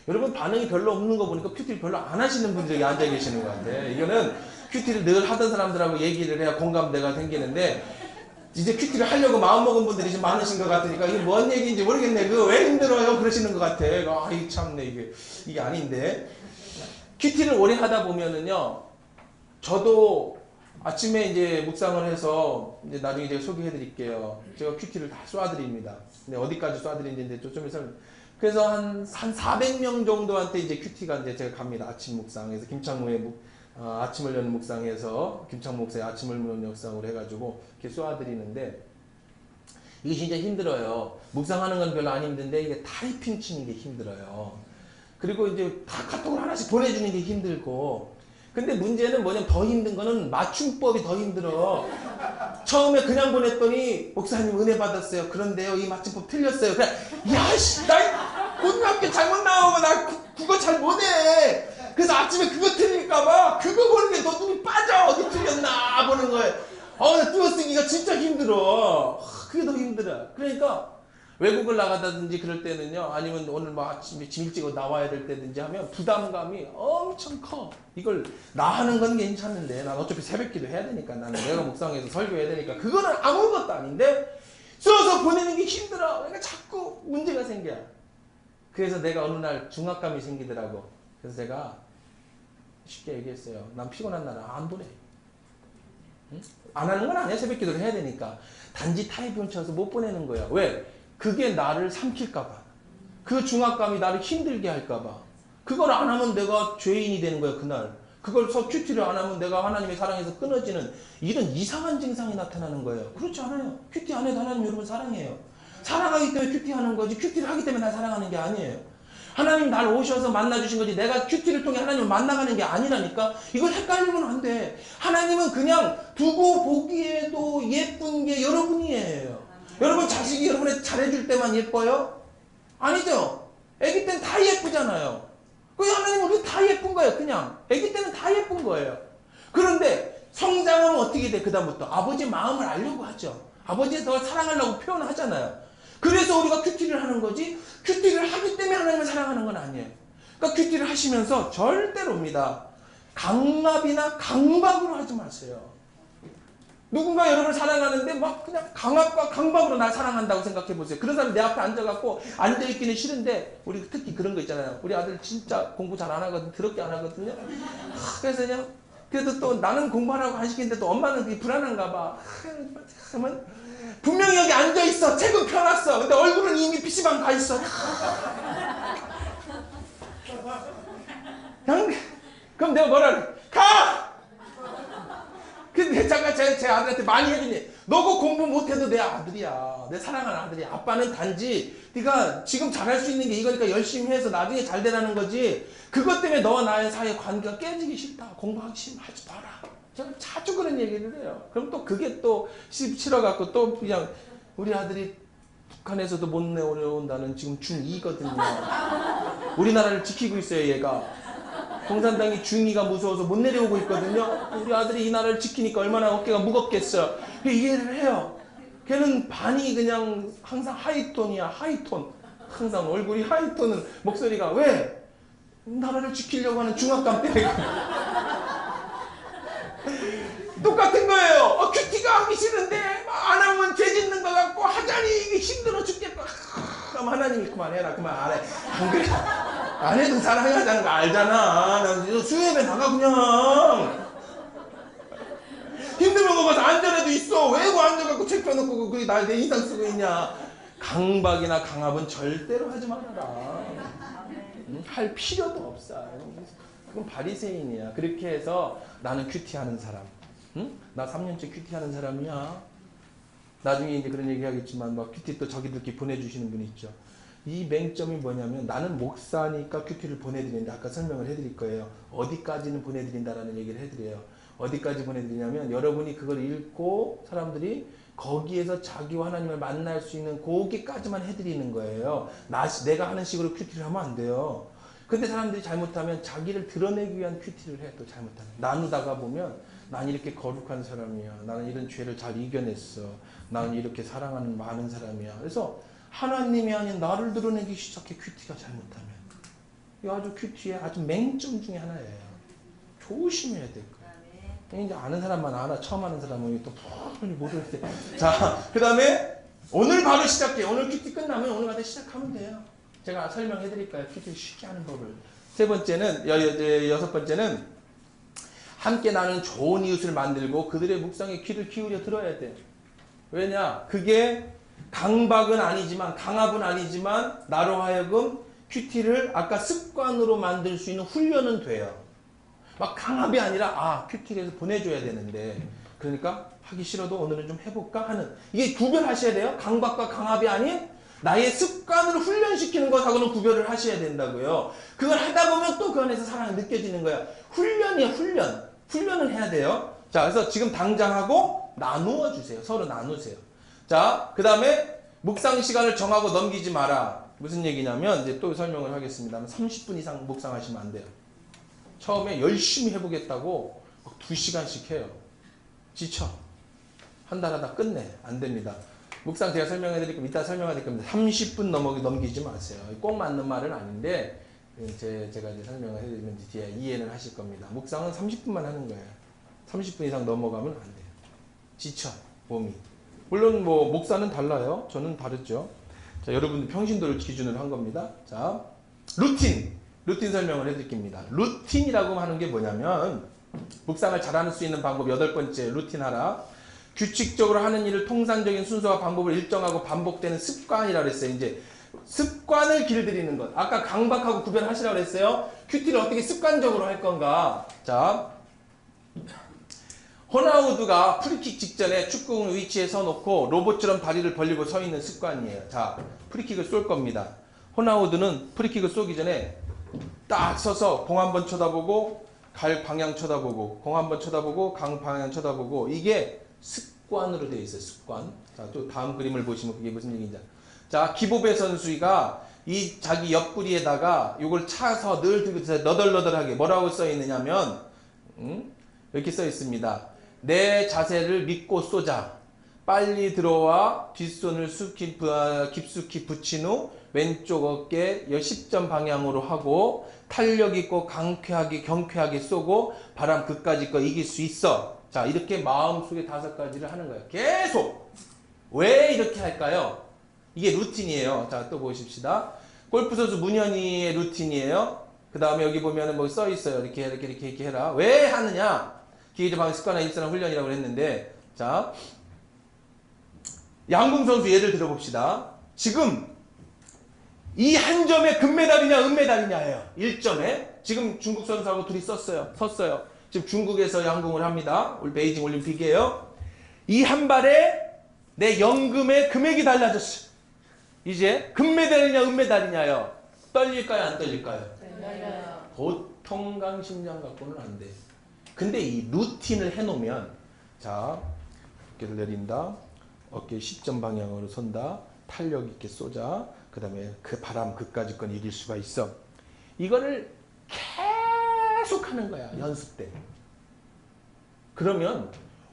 여러분 반응이 별로 없는 거 보니까 큐티를 별로 안 하시는 분들이 앉아 계시는 것 같아. 이거는 큐티를 늘 하던 사람들하고 얘기를 해야 공감대가 생기는데 이제 큐티를 하려고 마음먹은 분들이 좀 많으신 것 같으니까 이게 뭔 얘기인지 모르겠네. 그거 왜 힘들어요? 그러시는 것 같아. 아이 참네 이게 아닌데. 큐티를 오래 하다 보면은요. 저도 아침에 이제 묵상을 해서 이제 나중에 제가 소개해 드릴게요. 제가 큐티를 다 쏴드립니다. 근데 어디까지 쏴드리는지 좀 있으면. 그래서 한 400명 정도한테 이제 큐티가 이제 제가 갑니다. 아침 묵상에서 김창무의 아침을 여는 묵상에서 김창무 목사의 아침을 여는 묵상으로 해가지고 이렇게 쏘아드리는데 이게 진짜 힘들어요. 묵상하는 건 별로 안 힘든데 이게 타이핑 치는 게 힘들어요. 그리고 이제 다 카톡을 하나씩 보내주는 게 힘들고. 근데 문제는 뭐냐면 더 힘든 거는 맞춤법이 더 힘들어. 처음에 그냥 보냈더니 목사님 은혜 받았어요. 그런데요 이 맞춤법 틀렸어요. 그냥 야씨 나 고등학교 잘못 나오고 나 국어 잘 못해. 그래서 아침에 그거 틀릴까봐 그거 보는 게 너 눈이 빠져. 어디 틀렸나 보는 거예요. 나 띄어쓰기가 진짜 힘들어. 그게 더 힘들어. 그러니까 외국을 나가다든지 그럴 때는요. 아니면 오늘 뭐 아침에 짐 일찍 나와야 될 때든지 하면 부담감이 엄청 커. 이걸 나 하는 건 괜찮은데 난 어차피 새벽기도 해야 되니까 나는 내가 묵상해서 설교해야 되니까 그거는 아무것도 아닌데 써서 보내는 게 힘들어. 그러니까 자꾸 문제가 생겨. 그래서 내가 어느 날 중압감이 생기더라고. 그래서 제가 쉽게 얘기했어요. 난 피곤한 날은 안 보내. 응? 안 하는 건 아니야. 새벽 기도를 해야 되니까. 단지 타이핑 쳐서 못 보내는 거야. 왜? 그게 나를 삼킬까봐. 그 중압감이 나를 힘들게 할까봐. 그걸 안 하면 내가 죄인이 되는 거야. 그날. 그걸 큐티를 안 하면 내가 하나님의 사랑에서 끊어지는 이런 이상한 증상이 나타나는 거예요. 그렇지 않아요. 큐티 안 해도 하나님 여러분 사랑해요. 사랑하기 때문에 큐티하는 거지 큐티를 하기 때문에 날 사랑하는 게 아니에요. 하나님 날 오셔서 만나주신 거지 내가 큐티를 통해 하나님을 만나가는 게 아니라니까. 이걸 헷갈리면 안 돼. 하나님은 그냥 두고 보기에도 예쁜 게 여러분이에요. 여러분 자식이 여러분의 잘해줄 때만 예뻐요? 아니죠. 아기 때는 다 예쁘잖아요. 그 하나님은 우리 다 예쁜 거예요. 그냥 아기 때는 다 예쁜 거예요. 그런데 성장하면 어떻게 돼? 그 다음부터 아버지 마음을 알려고 하죠. 아버지에 더 사랑하려고 표현하잖아요. 그래서 우리가 큐티를 하는 거지 큐티를 하기 때문에 하나님을 사랑하는 건 아니에요. 그러니까 큐티를 하시면서 절대로입니다. 강압이나 강박으로 하지 마세요. 누군가 여러분을 사랑하는데 막 그냥 강압과 강박으로 날 사랑한다고 생각해 보세요. 그런 사람이 내 앞에 앉아갖고 앉아있기는 싫은데 우리 특히 그런 거 있잖아요. 우리 아들 진짜 공부 잘 안 하거든. 더럽게 안 하거든요. 그래서 그냥 그래도 또 나는 공부하라고 안 시키는데 또 엄마는 그게 불안한가 봐. 그러면 분명히 여기 앉아있어. 책은 펴놨어. 근데 얼굴은 이미 PC방 가 있어. 그럼 내가 뭐라 그래? 가! 근데 잠깐 제 아들한테 많이 해주니 너가 공부 못해도 내 아들이야. 내 사랑하는 아들이야. 아빠는 단지 네가 지금 잘할 수 있는 게 이거니까 열심히 해서 나중에 잘 되라는 거지 그것 때문에 너와 나의 사이의 관계가 깨지기 싫다. 공부하기 싫으면 하지 마라. 저는 자주 그런 얘기를 해요. 그럼 또 그게 또 싫어갖고 또 그냥 우리 아들이 북한에서도 못 내려온다는 지금 중2거든요. 우리나라를 지키고 있어요. 얘가.共産당이 중2가 무서워서 못 내려오고 있거든요. 우리 아들이 이 나라를 지키니까 얼마나 어깨가 무겁겠어. 이해를 해요. 걔는 반이 그냥 항상 하이톤이야. 하이톤. 항상 얼굴이 하이톤은 목소리가 왜? 나라를 지키려고 하는 중압감 때문에. 똑같은 거예요. 큐티가 하기 싫은데 안 안 하면 죄 짓는 것 같고 하자니 이게 힘들어 죽겠고 그럼 하나님이 그만해라 그만 안 해. 안 그래? 안 해도 사랑하자는 거 알잖아. 난 수협에 나가 그냥. 힘들면 거 가서 안전에도 있어. 왜 그 앉아갖고 책 펴놓고 그게 내 인상 쓰고 있냐. 강박이나 강압은 절대로 하지 말아라. 할 필요도 없어. 그건 바리새인이야. 그렇게 해서 나는 큐티하는 사람. 응? 나 3년째 큐티하는 사람이야. 나중에 이제 그런 얘기 하겠지만 막 큐티 또 저기들끼리 보내주시는 분이 있죠. 이 맹점이 뭐냐면 나는 목사니까 큐티를 보내드리는데 아까 설명을 해드릴 거예요. 어디까지는 보내드린다라는 얘기를 해드려요. 어디까지 보내드리냐면 여러분이 그걸 읽고 사람들이 거기에서 자기와 하나님을 만날 수 있는 거기까지만 해드리는 거예요. 내가 하는 식으로 큐티를 하면 안 돼요. 근데 사람들이 잘못하면 자기를 드러내기 위한 큐티를 해. 또 잘못하면 나누다가 보면 난 이렇게 거룩한 사람이야. 나는 이런 죄를 잘 이겨냈어. 나는 이렇게 사랑하는 많은 사람이야. 그래서 하나님이 아닌 나를 드러내기 시작해. 큐티가 잘못하면 이 아주 큐티의 아주 맹점 중에 하나예요. 조심해야 될 거예요. 이제 아는 사람만 알아. 처음 하는 사람은 또 모를 때. 자, 그 다음에 오늘 바로 시작해. 오늘 큐티 끝나면 오늘 가서 시작하면 돼요. 제가 설명해 드릴까요? 큐티를 쉽게 하는 법을. 세 번째는, 여섯 번째는 함께 나는 좋은 이웃을 만들고 그들의 묵상에 귀를 기울여 들어야 돼. 왜냐? 그게 강박은 아니지만, 강압은 아니지만 나로 하여금 큐티를 아까 습관으로 만들 수 있는 훈련은 돼요. 막 강압이 아니라 큐티를 해서 보내줘야 되는데 그러니까 하기 싫어도 오늘은 좀 해볼까 하는, 이게 구별하셔야 돼요. 강박과 강압이 아닌 나의 습관을 훈련시키는 것하고는 구별을 하셔야 된다고요. 그걸 하다 보면 또 그 안에서 사랑이 느껴지는 거야. 훈련이야, 훈련. 훈련을 해야 돼요. 자, 그래서 지금 당장 하고 나누어 주세요. 서로 나누세요. 자, 그 다음에 묵상 시간을 정하고 넘기지 마라. 무슨 얘기냐면 이제 또 설명을 하겠습니다. 30분 이상 묵상하시면 안 돼요. 처음에 열심히 해보겠다고 막 2시간씩 해요. 지쳐. 한 달 하다 끝내. 안 됩니다. 묵상 제가 설명해 드릴 겁니다. 이따 설명해 드릴 겁니다. 30분 넘기지 마세요. 꼭 맞는 말은 아닌데 제가 이제 설명을 해드리면 뒤에 이해는 하실 겁니다. 묵상은 30분만 하는 거예요. 30분 이상 넘어가면 안 돼요. 지쳐, 몸이. 물론 뭐 목사는 달라요. 저는 다르죠. 자, 여러분들 평신도를 기준으로 한 겁니다. 자, 루틴 설명을 해드릴게요. 루틴이라고 하는 게 뭐냐면 묵상을 잘할 수 있는 방법 8번째 루틴 하라. 규칙적으로 하는 일을 통상적인 순서와 방법을 일정하고 반복되는 습관이라고 그랬어요. 이제 습관을 길들이는 것. 아까 강박하고 구별하시라고 그랬어요. 큐티를 어떻게 습관적으로 할 건가. 자, 호나우두가 프리킥 직전에 축구공 위치에 서놓고 로봇처럼 다리를 벌리고 서 있는 습관이에요. 자, 프리킥을 쏠 겁니다. 호나우두는 프리킥을 쏘기 전에 딱 서서 공 한번 쳐다보고 갈 방향 쳐다보고 공 한번 쳐다보고 강 방향 쳐다보고, 이게 습관으로 되어 있어요. 습관. 자, 또 다음 그림을 보시면 그게 무슨 얘기인지. 자, 기보배 선수가 이 자기 옆구리에다가 이걸 차서 늘 들고 너덜너덜하게 뭐라고 써 있느냐면 이렇게 써 있습니다. 내 자세를 믿고 쏘자. 빨리 들어와 뒷손을 깊숙이 붙인 후 왼쪽 어깨 10점 방향으로 하고 탄력 있고 경쾌하게 쏘고 바람 그까짓 거 이길 수 있어. 자, 이렇게 마음속에 5가지를 하는 거예요. 계속. 왜 이렇게 할까요? 이게 루틴이에요. 자, 또 보십시다. 골프 선수 문현이의 루틴이에요. 그 다음에 여기 보면은 뭐 써 있어요. 이렇게 해라. 왜 하느냐? 기계적 방식 습관화 일상화 훈련이라고 했는데, 자, 양궁 선수 예를 들어봅시다. 지금 이 한 점에 금메달이냐 은메달이냐예요. 1점에. 지금 중국 선수하고 둘이 섰어요. 지금 중국에서 양궁을 합니다. 우리 베이징 올림픽이에요. 이 한 발에 내 연금의 금액이 달라졌어. 이제 금메달이냐 은메달이냐요. 떨릴까요 안 떨릴까요? 떨려요. 보통 강심장 갖고는 안 돼. 근데 이 루틴을 해놓으면, 자, 어깨를 내린다. 어깨 10점 방향으로 선다. 탄력 있게 쏘자. 그 다음에 그 바람 그까짓 건 이길 수가 있어. 이거를 계속 하는 거야. 연습 때. 그러면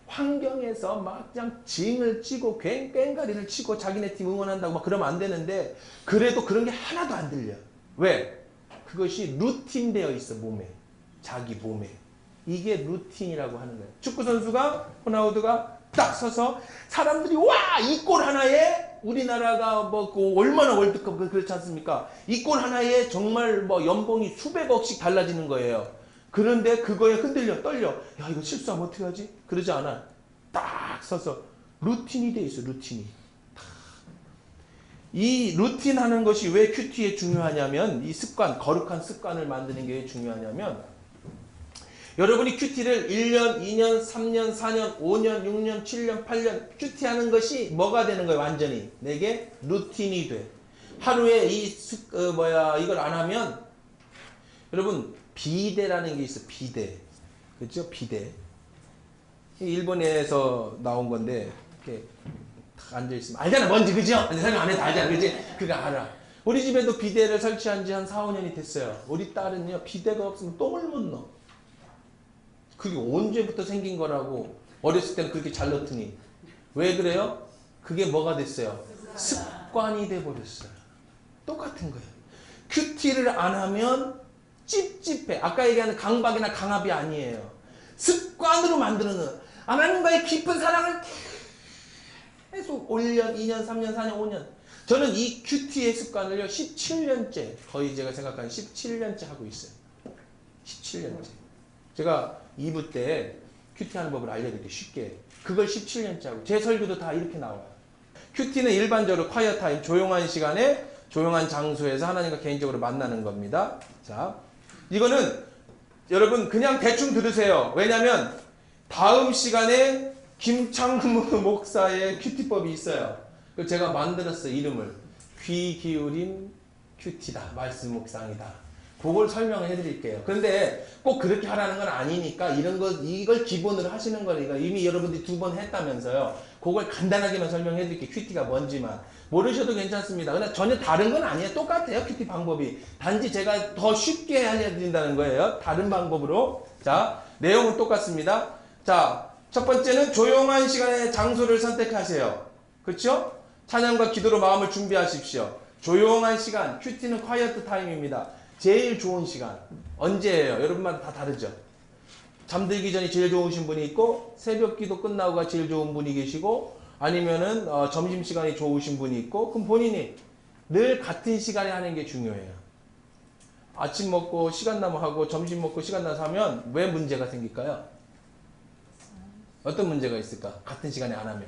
환경에서 막 그냥 징을 찌고 꽹가리를 치고 자기네 팀 응원한다고 막 그러면 안 되는데, 그래도 그런 게 하나도 안 들려. 왜? 그것이 루틴되어 있어. 몸에. 자기 몸에. 이게 루틴이라고 하는 거예요. 축구 선수가, 호나우두가 딱 서서 사람들이 와! 이 골 하나에 우리나라가 뭐 얼마나 월드컵 그렇지 않습니까? 이 골 하나에 정말 뭐 연봉이 수백억씩 달라지는 거예요. 그런데 그거에 흔들려 떨려. 야 이거 실수하면 어떻게 하지? 그러지 않아. 딱 서서 루틴이 돼 있어. 루틴이. 이 루틴 하는 것이 왜 큐티에 중요하냐면 이 습관, 거룩한 습관을 만드는 게 왜 중요하냐면 여러분이 큐티를 1년, 2년, 3년, 4년, 5년, 6년, 7년, 8년 큐티하는 것이 뭐가 되는 거예요? 완전히 내게 루틴이 돼. 하루에 이걸 안 하면 여러분 비대라는 게 있어. 비대. 그렇죠? 비대. 일본에서 나온 건데 이렇게 딱 앉아있으면 알잖아 뭔지 그죠? 설명 안 해도 알잖아 그지? 그거 알아. 우리 집에도 비대를 설치한 지 한 4, 5년이 됐어요. 우리 딸은요 비대가 없으면 똥을 못 넣어. 그게 언제부터 생긴 거라고 어렸을 때는 그렇게 잘 넣더니 왜 그래요? 그게 뭐가 됐어요? 습관이 돼버렸어요. 똑같은 거예요. 큐티를 안 하면 찝찝해. 아까 얘기하는 강박이나 강압이 아니에요. 습관으로 만드는 하나님과의 깊은 사랑을 계속 1년, 2년, 3년, 4년, 5년 저는 이 큐티의 습관을요 17년째 거의 제가 생각하는 17년째 하고 있어요. 17년째. 제가 2부 때 큐티하는 법을 알려드릴게요. 쉽게. 그걸 17년째 하고 제 설교도 다 이렇게 나와요. 큐티는 일반적으로 콰이어 타임, 조용한 시간에 조용한 장소에서 하나님과 개인적으로 만나는 겁니다. 자, 이거는 여러분 그냥 대충 들으세요. 왜냐하면 다음 시간에 김창무 목사의 큐티법이 있어요. 그래서 제가 만들었어요. 이름을. 귀 기울임 큐티다. 말씀 묵상이다. 그걸 설명을 해드릴게요. 그런데 꼭 그렇게 하라는 건 아니니까 이걸 기본으로 하시는 거니까 이미 여러분들이 2번 했다면서요. 그걸 간단하게만 설명해드릴게요. 큐티가 뭔지만. 모르셔도 괜찮습니다. 그냥 전혀 다른 건 아니에요. 똑같아요. 큐티 방법이. 단지 제가 더 쉽게 알려드린다는 거예요. 다른 방법으로. 자, 내용은 똑같습니다. 자, 첫 번째는 조용한 시간에 장소를 선택하세요. 그렇죠? 찬양과 기도로 마음을 준비하십시오. 조용한 시간, 큐티는 콰이어트 타임입니다. 제일 좋은 시간 언제예요? 여러분마다 다 다르죠. 잠들기 전이 제일 좋으신 분이 있고 새벽 기도 끝나고가 제일 좋은 분이 계시고 아니면은 점심시간이 좋으신 분이 있고 그럼 본인이 늘 같은 시간에 하는 게 중요해요. 아침 먹고 시간 남아 하고 점심 먹고 시간 나서 하면 왜 문제가 생길까요? 어떤 문제가 있을까? 같은 시간에 안 하면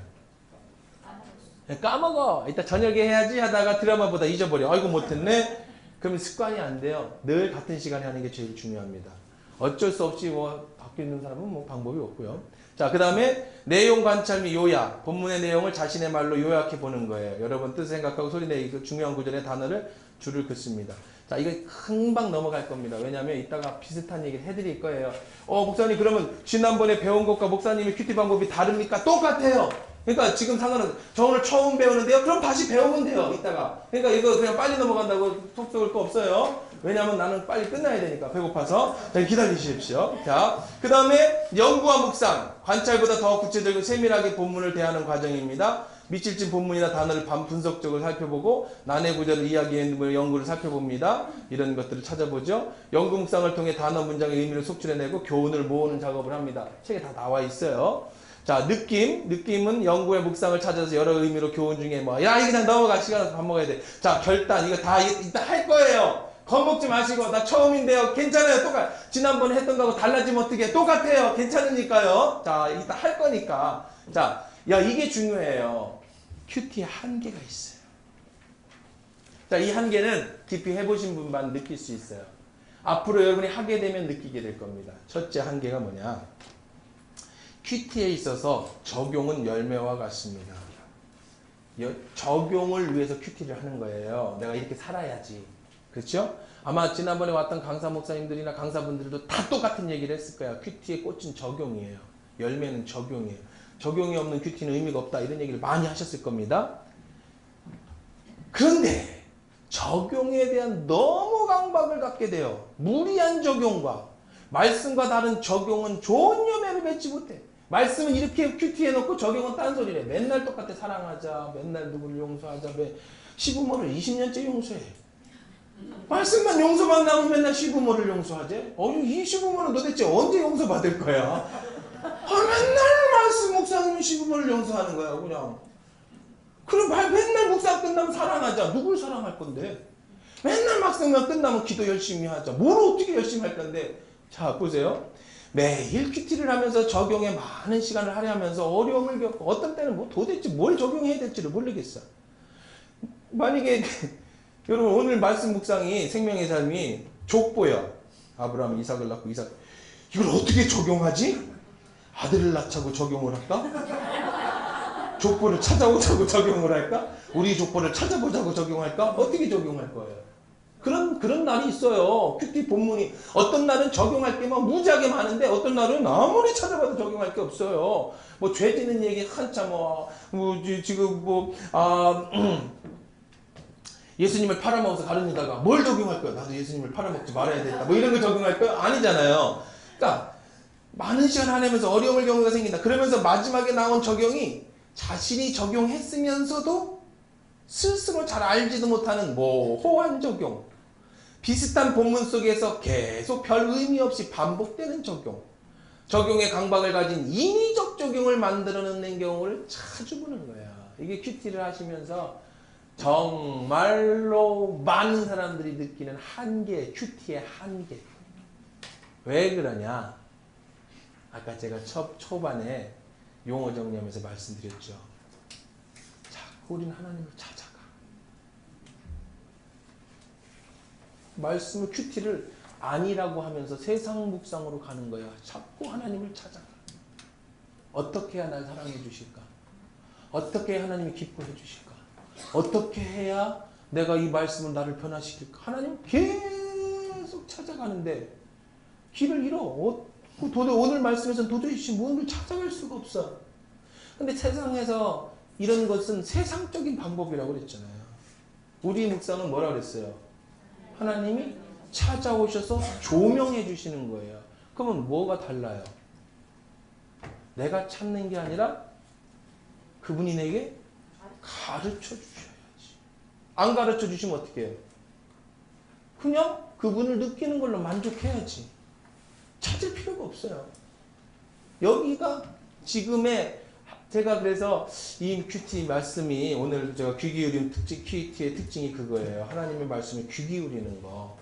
까먹어. 이따 저녁에 해야지 하다가 드라마 보다 잊어버려. 아이고 못했네. 그러면 습관이 안 돼요. 늘 같은 시간에 하는 게 제일 중요합니다. 어쩔 수 없이 밖에 있는 사람은 방법이 없고요. 자, 그 다음에 내용 관찰 및 요약. 본문의 내용을 자신의 말로 요약해 보는 거예요. 여러분 뜻 생각하고 소리내고 중요한 구절의 단어를 줄을 긋습니다. 자, 이거 금방 넘어갈 겁니다. 왜냐하면 이따가 비슷한 얘기를 해드릴 거예요. 목사님 그러면 지난번에 배운 것과 목사님의 큐티 방법이 다릅니까? 똑같아요. 그러니까 지금 상관은 저 오늘 처음 배우는데요. 그럼 다시 배우면 돼요. 이따가. 그러니까 이거 그냥 빨리 넘어간다고 속 썩을 거 없어요. 왜냐하면 나는 빨리 끝나야 되니까 배고파서. 자, 기다리십시오. 자, 그 다음에 연구와 묵상. 관찰보다 더 구체적이고 세밀하게 본문을 대하는 과정입니다. 미칠진 본문이나 단어를 분석적으로 살펴보고 난해 구절을 이야기하는 연구를 살펴봅니다. 이런 것들을 찾아보죠. 연구 묵상을 통해 단어 문장의 의미를 속출해내고 교훈을 모으는 작업을 합니다. 책에 다 나와 있어요. 자, 느낌은 연구의 묵상을 찾아서 여러 의미로 교훈 중에 야, 이거 그냥 넘어가. 시간 밥 먹어야 돼. 자, 결단, 이거 다 이따 할 거예요. 겁먹지 마시고, 나 처음인데요. 괜찮아요. 지난번에 했던 거하고 달라지면 어떻게? 똑같아요. 괜찮으니까요. 자, 이따 할 거니까. 자, 이게 중요해요. 큐티에 한계가 있어요. 자, 이 한계는 깊이 해보신 분만 느낄 수 있어요. 앞으로 여러분이 하게 되면 느끼게 될 겁니다. 첫째 한계가 뭐냐? 큐티에 있어서 적용은 열매와 같습니다. 적용을 위해서 큐티를 하는 거예요. 내가 이렇게 살아야지. 그렇죠? 아마 지난번에 왔던 강사 목사님들이나 강사분들도 다 똑같은 얘기를 했을 거야. 큐티의 꽃은 적용이에요. 열매는 적용이에요. 적용이 없는 큐티는 의미가 없다. 이런 얘기를 많이 하셨을 겁니다. 그런데 적용에 대한 너무 강박을 갖게 돼요. 무리한 적용과 말씀과 다른 적용은 좋은 열매를 맺지 못해. 말씀은 이렇게 큐티해 놓고 적용은 딴소리래. 맨날 똑같아. 사랑하자. 맨날 누구를 용서하자. 시부모를 20년째 용서해. 말씀만 용서만 나오면 맨날 시부모를 용서하지? 이 시부모는 도대체 언제 용서받을 거야? 맨날 말씀 묵상하면 15분을 용서하는 거야 그냥. 그럼 맨날 묵상 끝나면 사랑하자. 누굴 사랑할 건데? 맨날 막상만 끝나면 기도 열심히 하자. 뭘 어떻게 열심히 할 건데? 자 보세요. 매일 큐티를 하면서 적용에 많은 시간을 할애하면서 어려움을 겪고 어떤 때는 뭐 도대체 뭘 적용해야 될지를 모르겠어. 만약에 여러분 오늘 말씀 묵상이 생명의 삶이 족보야. 아브라함이 이삭을 낳고 이삭 이걸 어떻게 적용하지? 아들을 낳자고 적용을 할까? 족보를 찾아오자고 적용을 할까? 우리 족보를 찾아보자고 적용할까? 어떻게 적용할 거예요? 그런 날이 있어요. 큐티 본문이 어떤 날은 적용할 게 막 무지하게 많은데 어떤 날은 아무리 찾아봐도 적용할 게 없어요. 뭐 죄 짓는 얘기 한참 지금 예수님을 팔아먹어서 가르치다가 뭘 적용할 거야? 나도 예수님을 팔아먹지 말아야 되겠다. 뭐 이런 거 적용할 거야? 아니잖아요. 그러니까 많은 시간 하면서 어려움을 겪는 게 생긴다. 그러면서 마지막에 나온 적용이 자신이 적용했으면서도 스스로 잘 알지도 못하는 모호한 적용. 비슷한 본문 속에서 계속 별 의미 없이 반복되는 적용. 적용의 강박을 가진 인위적 적용을 만들어내는 경우를 자주 보는 거야. 이게 큐티를 하시면서 정말로 많은 사람들이 느끼는 한계, 큐티의 한계. 왜 그러냐? 아까 제가 초반에 용어 정리하면서 말씀드렸죠. 자꾸 우리는 하나님을 찾아가. 말씀을 큐티를 아니라고 하면서 세상 묵상으로 가는 거야. 자꾸 하나님을 찾아가. 어떻게 해야 날 사랑해 주실까? 어떻게 해야 하나님이 기뻐해 주실까? 어떻게 해야 내가 이 말씀을 나를 변화시킬까? 하나님 계속 찾아가는데 길을 잃어. 오늘 말씀에서는 도저히 무언을 찾아갈 수가 없어. 근데 세상에서 이런 것은 세상적인 방법이라고 그랬잖아요. 우리 묵상은 뭐라 그랬어요? 하나님이 찾아오셔서 조명해 주시는 거예요. 그러면 뭐가 달라요? 내가 찾는 게 아니라 그분이 내게 가르쳐 주셔야지. 안 가르쳐 주시면 어떻게 해요? 그냥 그분을 느끼는 걸로 만족해야지. 찾을 필요가 없어요. 여기가 지금의 제가 그래서 이 큐티 말씀이 오늘 제가 귀 기울인 큐티의 특징이 그거예요. 하나님의 말씀에 귀 기울이는 거.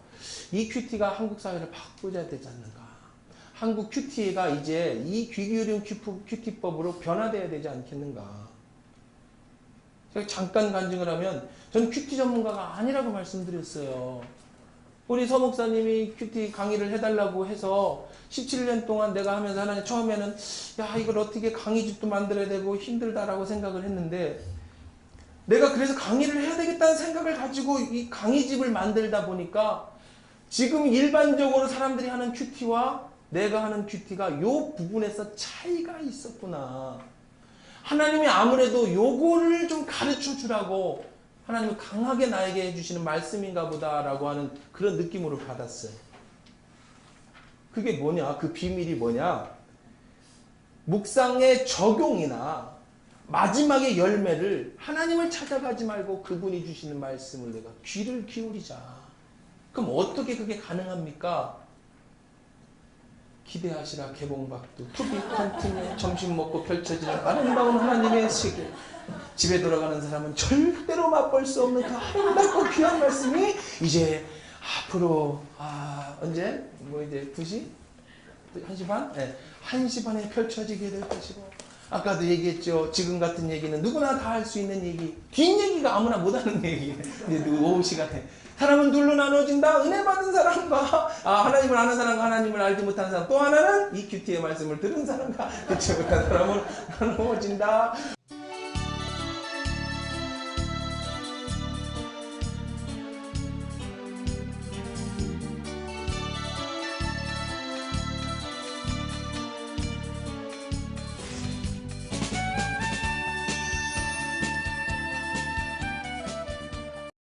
이 큐티가 한국 사회를 바꾸자 되지 않는가. 한국 큐티가 이제 이 귀 기울인 큐티법으로 변화되어야 되지 않겠는가. 제가 잠깐 간증을 하면 저는 큐티 전문가가 아니라고 말씀드렸어요. 우리 서 목사님이 큐티 강의를 해달라고 해서 17년 동안 내가 하면서 하나님 처음에는 야 이걸 어떻게 강의집도 만들어야 되고 힘들다라고 생각을 했는데 내가 그래서 강의를 해야 되겠다는 생각을 가지고 이 강의집을 만들다 보니까 지금 일반적으로 사람들이 하는 큐티와 내가 하는 큐티가 요 부분에서 차이가 있었구나. 하나님이 아무래도 요거를 좀 가르쳐 주라고 하나님은 강하게 나에게 해주시는 말씀인가 보다라고 하는 그런 느낌으로 받았어요. 그게 뭐냐? 그 비밀이 뭐냐? 묵상의 적용이나 마지막의 열매를 하나님을 찾아가지 말고 그분이 주시는 말씀을 내가 귀를 기울이자. 그럼 어떻게 그게 가능합니까? 기대하시라 개봉박두 투비 컨티뉴 점심 먹고 펼쳐지는 아름다운 하나님의 세계. 집에 돌아가는 사람은 절대로 맛볼 수 없는 그 아름답고 귀한 말씀이 이제 앞으로 언제? 뭐 이제 2시? 1시 반? 네. 1시 반에 펼쳐지게 될 것이고 아까도 얘기했죠. 지금 같은 얘기는 누구나 다 할 수 있는 얘기. 긴 얘기가 아무나 못하는 얘기예요. 근데 오후 시간에 사람은 둘로 나눠진다. 은혜 받은 사람과 하나님을 아는 사람과 하나님을 알지 못하는 사람. 또 하나는 이 큐티의 말씀을 들은 사람과 듣지 못한 사람을 나눠진다.